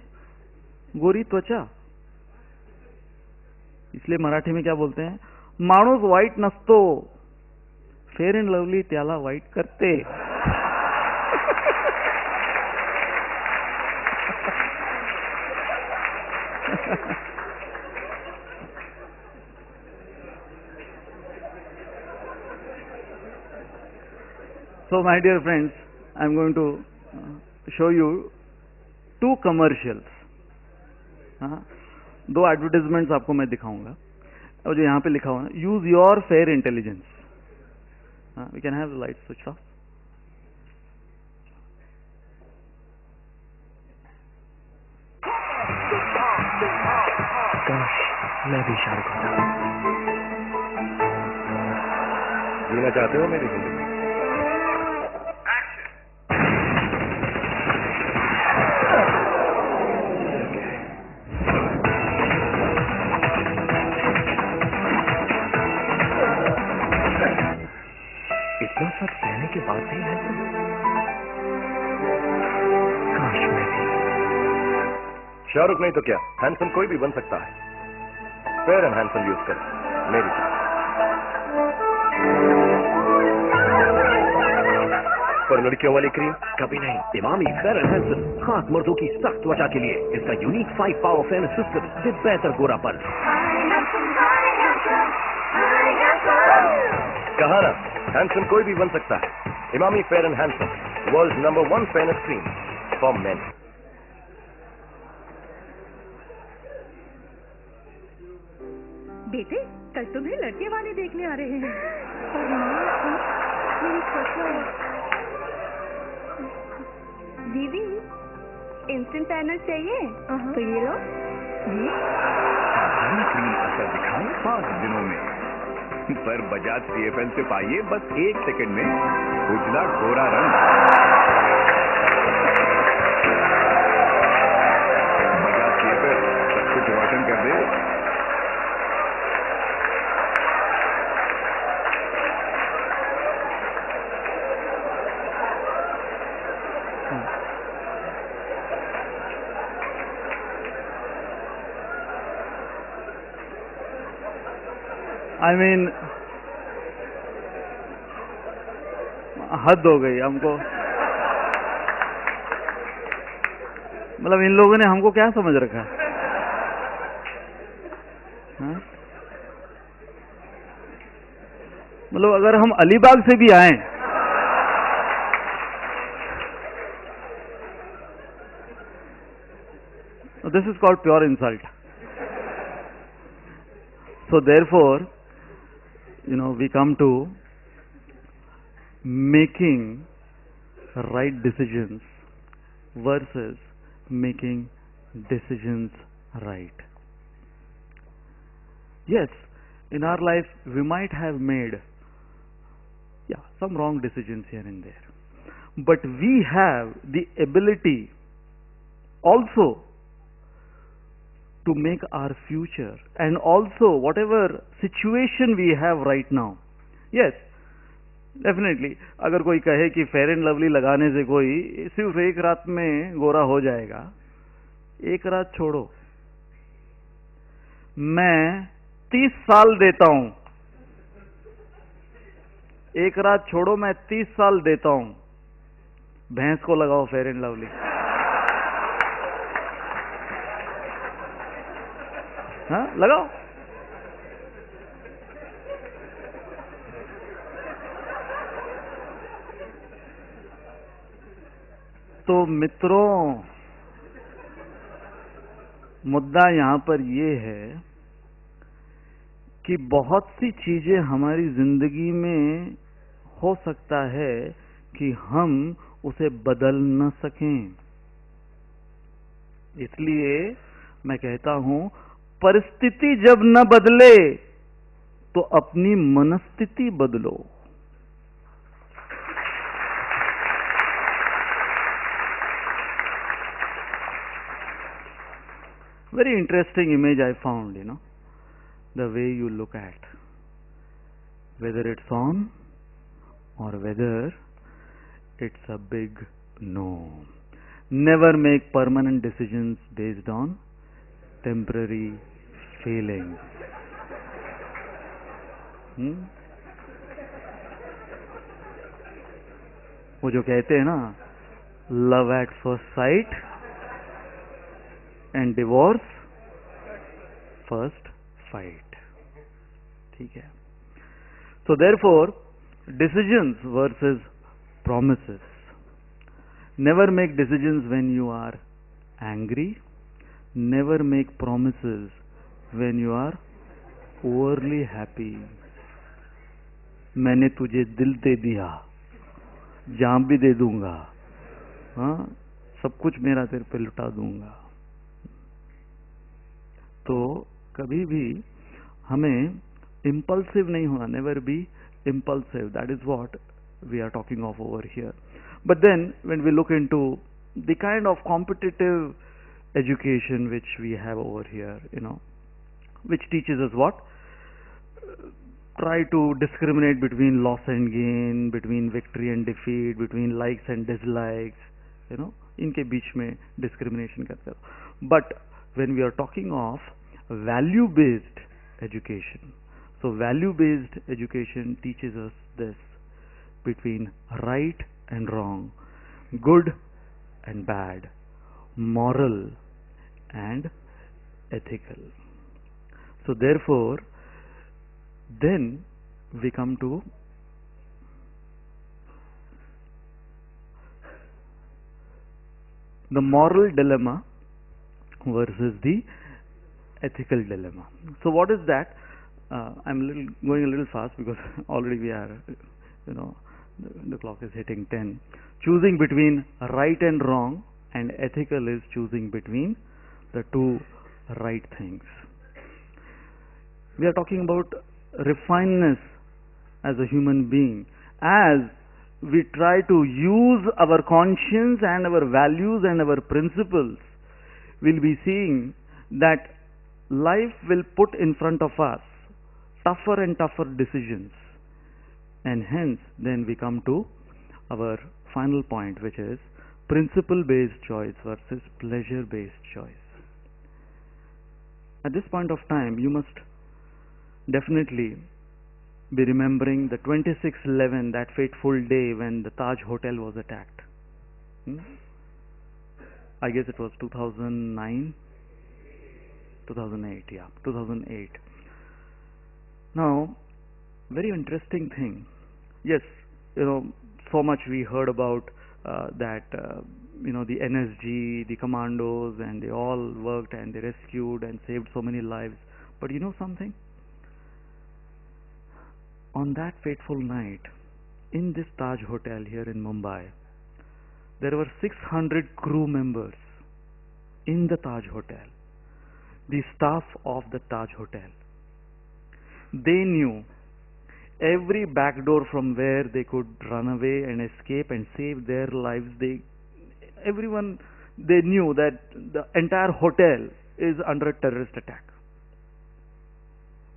गोरी त्वचा. इसलिए मराठी में क्या बोलते हैं? माणूस वाईट नसतो, फेअर अँड लवली त्याला वाईट करते. So my dear friends, I am going to show you two commercials. दो एडवर्टाइजमेंट्स आपको मैं दिखाऊंगा, और जो यहाँ पे लिखा हुआ है, use your fair intelligence. We can have the light switch off. मैं भी शाहरुख होता. जीना चाहते हो मेरी जिंदगी? इतना सब कहने के बाद भी काश मैं भी. शाहरुख नहीं तो क्या, हैंडसम कोई भी बन सकता है. फेयर एंड हैंडसम यूज कर मेरी. पर लड़कियों वाली क्रीम कभी नहीं. इमामी फेयर एंड हैंडसम, खास मर्दों की सख्त त्वचा के लिए. इसका unique 5 power fairness system with बेहतर गोरापन. कहा ना, हैंडसम कोई भी बन सकता है. Emami fair and handsome, world number 1 fairness cream for main. बेटे, कल तुम्हें लड़के वाले देखने आ रहे हैं. दीदी, इंस्टेंट पैनल चाहिए तो ये लो. साधारण क्रीम असर दिखाए 5 दिनों में, पर बजाज CFL से पाइए बस 1 सेकंड में उजला गोरा रंग. बजाज CFL सब कुछ रोशन कर दे. I mean, हद हो गई हमको. मतलब इन लोगों ने हमको क्या समझ रखा है? मतलब अगर हम अलीबाग से भी आए, this is called pure insult. So therefore, we come to making right decisions versus making decisions right. Yes, in our life we might have made some wrong decisions here and there, but we have the ability also to make our future and also whatever situation we have right now. Yes, definitely. अगर कोई कहे कि fair and lovely लगाने से कोई सिर्फ एक रात में गोरा हो जाएगा, एक रात छोड़ो, मैं 30 साल देता हूं। एक रात छोड़ो, मैं 30 साल देता हूं। भैंस को लगाओ फेयर एंड लवली। हाँ, लगाओ। तो मित्रों, मुद्दा यहां पर यह है कि बहुत सी चीजें हमारी जिंदगी में हो सकता है कि हम उसे बदल न सकें। इसलिए मैं कहता हूं, परिस्थिति जब न बदले तो अपनी मनस्थिति बदलो। Very interesting image I found, the way you look at, whether it's on or whether it's a big no. Never make permanent decisions based on temporary feelings. वो जो कहते हैं ना, love at first sight and divorce first fight. ठीक है? So therefore, decisions versus promises. Never make decisions when you are angry. Never make promises when you are overly happy. मैंने तुझे दिल दे दिया, जान भी दे दूंगा, हाँ, सब कुछ मेरा तेरे पे लुटा दूंगा। तो कभी भी हमें impulsive नहीं होना. Never be impulsive. That is what we are talking of over here. But then when we look into the kind of competitive education which we have over here, which teaches us what? Try to discriminate between loss and gain, between victory and defeat, between likes and dislikes, इनके बीच में discrimination करते हो. But when we are talking of value based education, so value based education teaches us this, between right and wrong, good and bad, moral and ethical. So therefore, then we come to the moral dilemma versus the ethical dilemma. So what is that? I'm going a little fast because already we are, the clock is hitting 10. Choosing between right and wrong, and ethical is choosing between the two right things. We are talking about refineness as a human being. As we try to use our conscience and our values and our principles, we'll be seeing that life will put in front of us tougher and tougher decisions, and hence then we come to our final point, which is principle based choice versus pleasure based choice. At this point of time, you must definitely be remembering the 26/11, that fateful day when the Taj Hotel was attacked. I guess it was 2009, 2008, 2008. Now, very interesting thing. Yes, so much we heard about that, the NSG, the commandos, and they all worked and they rescued and saved so many lives. But you know something? On that fateful night, in this Taj Hotel here in Mumbai, there were 600 crew members in the Taj Hotel, the staff of the Taj Hotel. They knew every back door from where they could run away and escape and save their lives. They knew that the entire hotel is under a terrorist attack.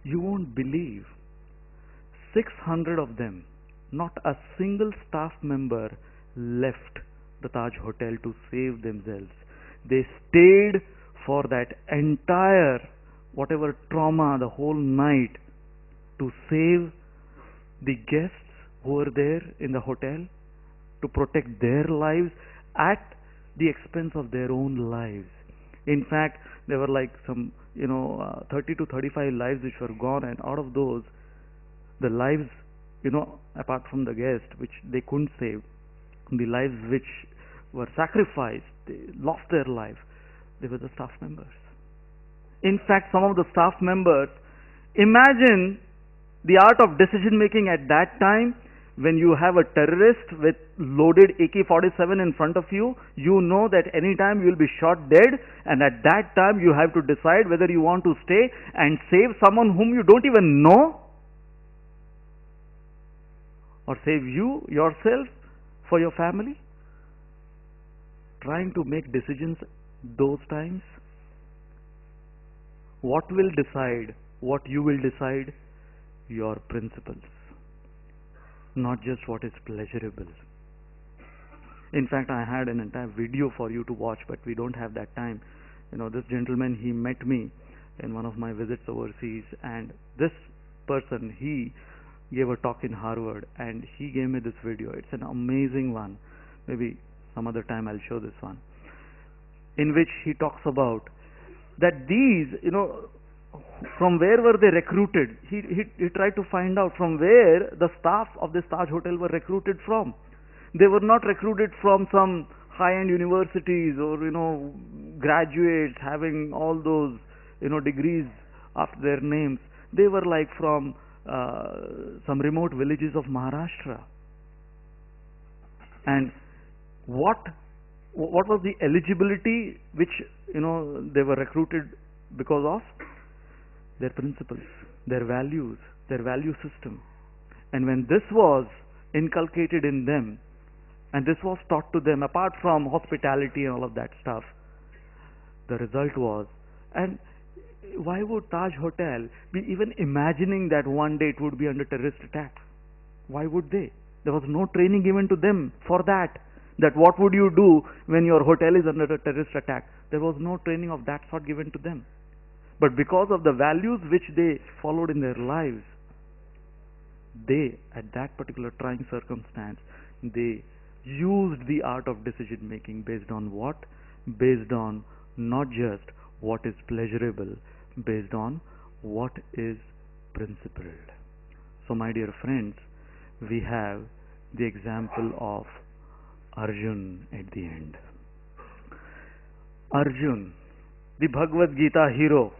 You won't believe, 600 of them, not a single staff member left the Taj Hotel to save themselves. They stayed for that entire whatever trauma the whole night to save the guests who were there in the hotel, to protect their lives at the expense of their own lives. In fact, there were like some 30 to 35 lives which were gone, and out of those, the lives, apart from the guests which they couldn't save, the lives which were sacrificed, they lost their life, they were the staff members. In fact, some of the staff members, imagine the art of decision making at that time. When you have a terrorist with loaded AK-47 in front of you, you know that any time you will be shot dead, and at that time you have to decide whether you want to stay and save someone whom you don't even know, or save yourself for your family. Trying to make decisions those times. What will decide what you will decide? Your principles, not just what is pleasurable. In fact, I had an entire video for you to watch, but we don't have that time. This gentleman, he met me in one of my visits overseas, and this person, he gave a talk in Harvard, and he gave me this video. It's an amazing one. Maybe some other time I'll show this one, in which he talks about that these, from where were they recruited. He tried to find out from where the staff of this Taj Hotel were recruited from. They were not recruited from some high-end universities or graduates having all those degrees after their names. They were like from some remote villages of Maharashtra. And what was the eligibility which they were recruited because of? Their principles, their values, their value system. And when this was inculcated in them, and this was taught to them, apart from hospitality and all of that stuff, the result was, and why would Taj Hotel be even imagining that one day it would be under terrorist attack? Why would they? There was no training given to them for that what would you do when your hotel is under a terrorist attack? There was no training of that sort given to them. But because of the values which they followed in their lives, they, at that particular trying circumstance, they used the art of decision making based on what? Based on not just what is pleasurable, based on what is principled. So my dear friends, we have the example of Arjun at the end. Arjun, the Bhagavad Gita hero.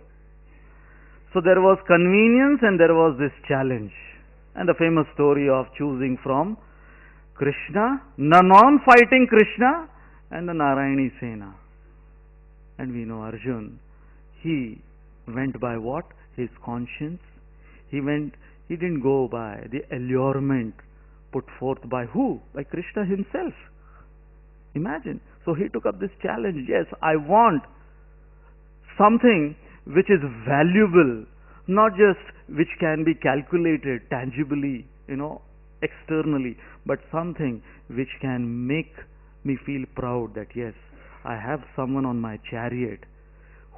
So there was convenience and there was this challenge, and the famous story of choosing from Krishna, the non-fighting Krishna, and the Narayani Sena. And we know Arjun, he went by what? His conscience. He didn't go by the allurement put forth by who? By Krishna himself. Imagine. So he took up this challenge. Yes, I want something which is valuable, not just which can be calculated tangibly, externally, but something which can make me feel proud that yes, I have someone on my chariot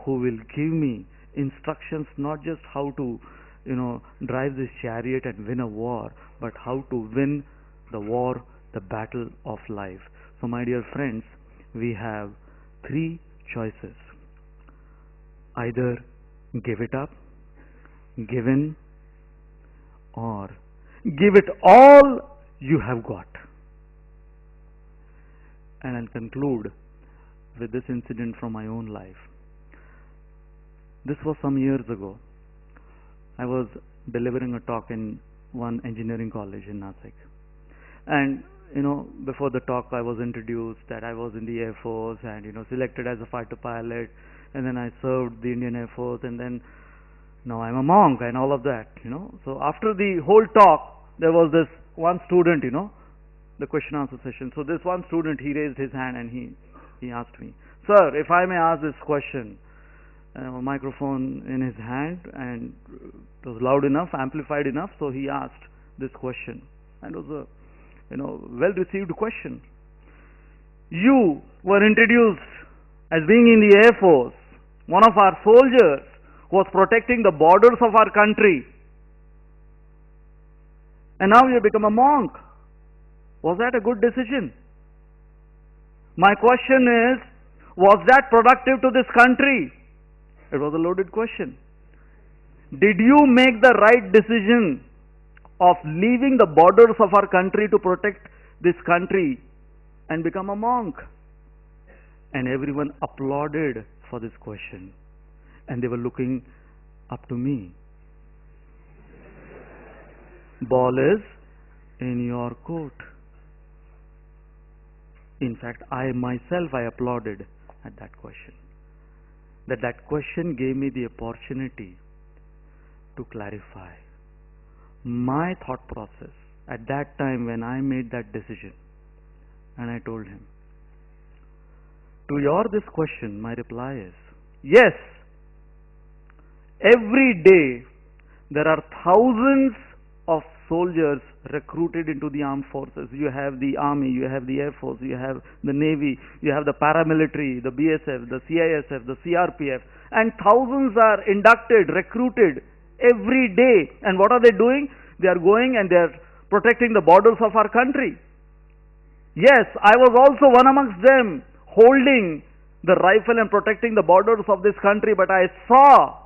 who will give me instructions, not just how to drive this chariot and win a war, but how to win the war, the battle of life. So my dear friends, we have three choices. Either give it up, give in, or give it all you have got. And I'll conclude with this incident from my own life. This was some years ago. I was delivering a talk in one engineering college in Nasik. And before the talk I was introduced that I was in the Air Force and selected as a fighter pilot, and then I served the Indian Air Force, and then now I'm a monk and all of that. So after the whole talk there was this one student, the question answer session. So this one student, he raised his hand and he asked me, "Sir, if I may ask this question," a microphone in his hand, and it was loud enough, amplified enough, so he asked this question, and it was a well received question. "You were introduced as being in the Air Force, one of our soldiers was protecting the borders of our country, and now you become a monk. Was that a good decision? My question is, was that productive to this country?" It was a loaded question. Did you make the right decision of leaving the borders of our country to protect this country and become a monk? And everyone applauded for this question, and they were looking up to me. Ball is in your court. In fact, I myself, I applauded at that question. That question gave me the opportunity to clarify my thought process at that time when I made that decision. And I told him, to this question, my reply is, yes, every day there are thousands of soldiers recruited into the armed forces. You have the army, you have the Air Force, you have the Navy, you have the paramilitary, the BSF, the CISF, the CRPF, and thousands are inducted, recruited every day. And what are they doing? They are going and they are protecting the borders of our country. Yes, I was also one amongst them, holding the rifle and protecting the borders of this country, but I saw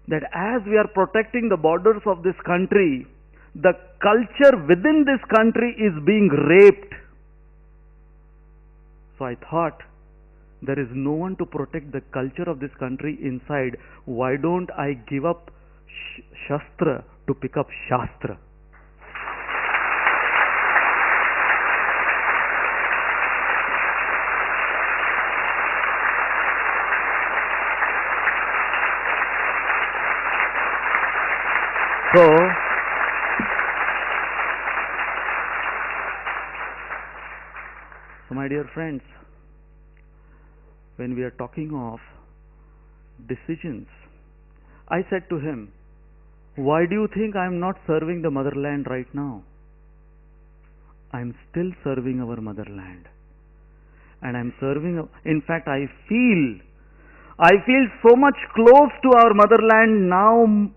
that as we are protecting the borders of this country, the culture within this country is being raped. So I thought, there is no one to protect the culture of this country inside. Why don't I give up Shastra to pick up Shastra? So my dear friends, when we are talking of decisions, I said to him, why do you think I am not serving the motherland right now? I am still serving our motherland. And I am serving, in fact, I feel so much close to our motherland now,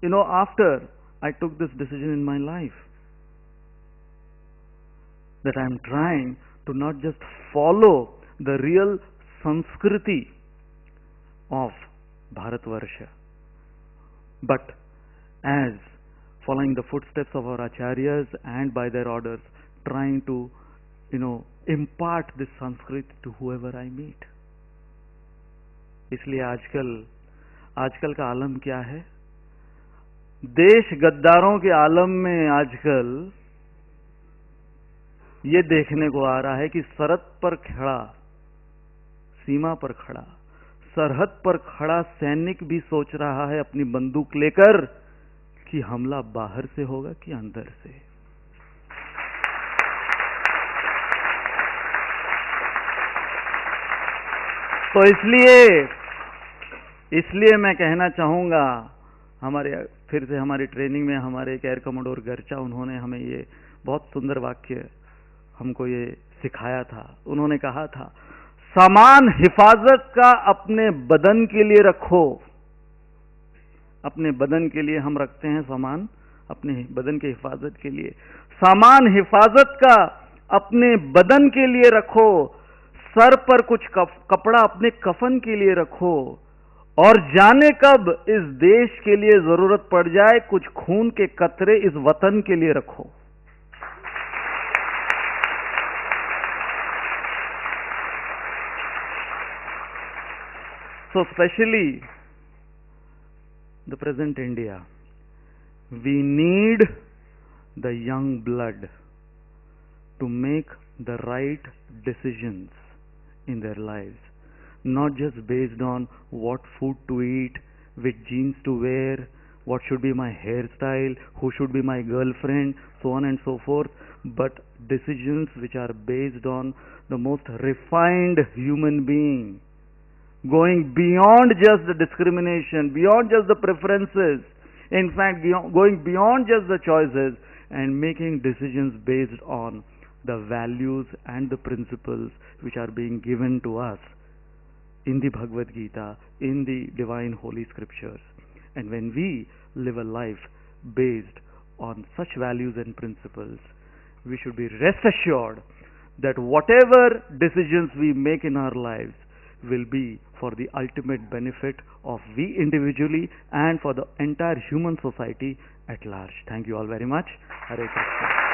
after I took this decision in my life, that I am trying to not just follow the real Sanskriti of Bharatvarsha, but as following the footsteps of our acharyas and by their orders, trying to, impart this Sanskrit to whoever I meet. इसलिए आजकल का आलम क्या है? देश गद्दारों के आलम में आजकल ये देखने को आ रहा है कि सरहद पर खड़ा, सीमा पर खड़ा, सरहद पर खड़ा सैनिक भी सोच रहा है अपनी बंदूक लेकर कि हमला बाहर से होगा कि अंदर से। तो इसलिए मैं कहना चाहूंगा, फिर से हमारी ट्रेनिंग में हमारे एक एयर कमोडोर गर्चा, उन्होंने हमें ये बहुत सुंदर वाक्य हमको ये सिखाया था। उन्होंने कहा था, सामान हिफाजत का अपने बदन के लिए रखो। अपने बदन के लिए हम रखते हैं सामान, अपने बदन के हिफाजत के लिए। सामान हिफाजत का अपने बदन के लिए रखो, सर पर कुछ कपड़ा अपने कफन के लिए रखो, और जाने कब इस देश के लिए जरूरत पड़ जाए कुछ खून के कतरे इस वतन के लिए रखो। So especially the present India, We need the young blood to make the right decisions in their lives, not just based on what food to eat, which jeans to wear, what should be my hairstyle, who should be my girlfriend, so on and so forth, but decisions which are based on the most refined human being, going beyond just the discrimination, beyond just the preferences, in fact going beyond just the choices and making decisions based on the values and the principles which are being given to us in the Bhagavad Gita, in the divine holy scriptures. And when we live a life based on such values and principles, we should be rest assured that whatever decisions we make in our lives will be for the ultimate benefit of we individually and for the entire human society at large. Thank you all very much. Hare Krishna.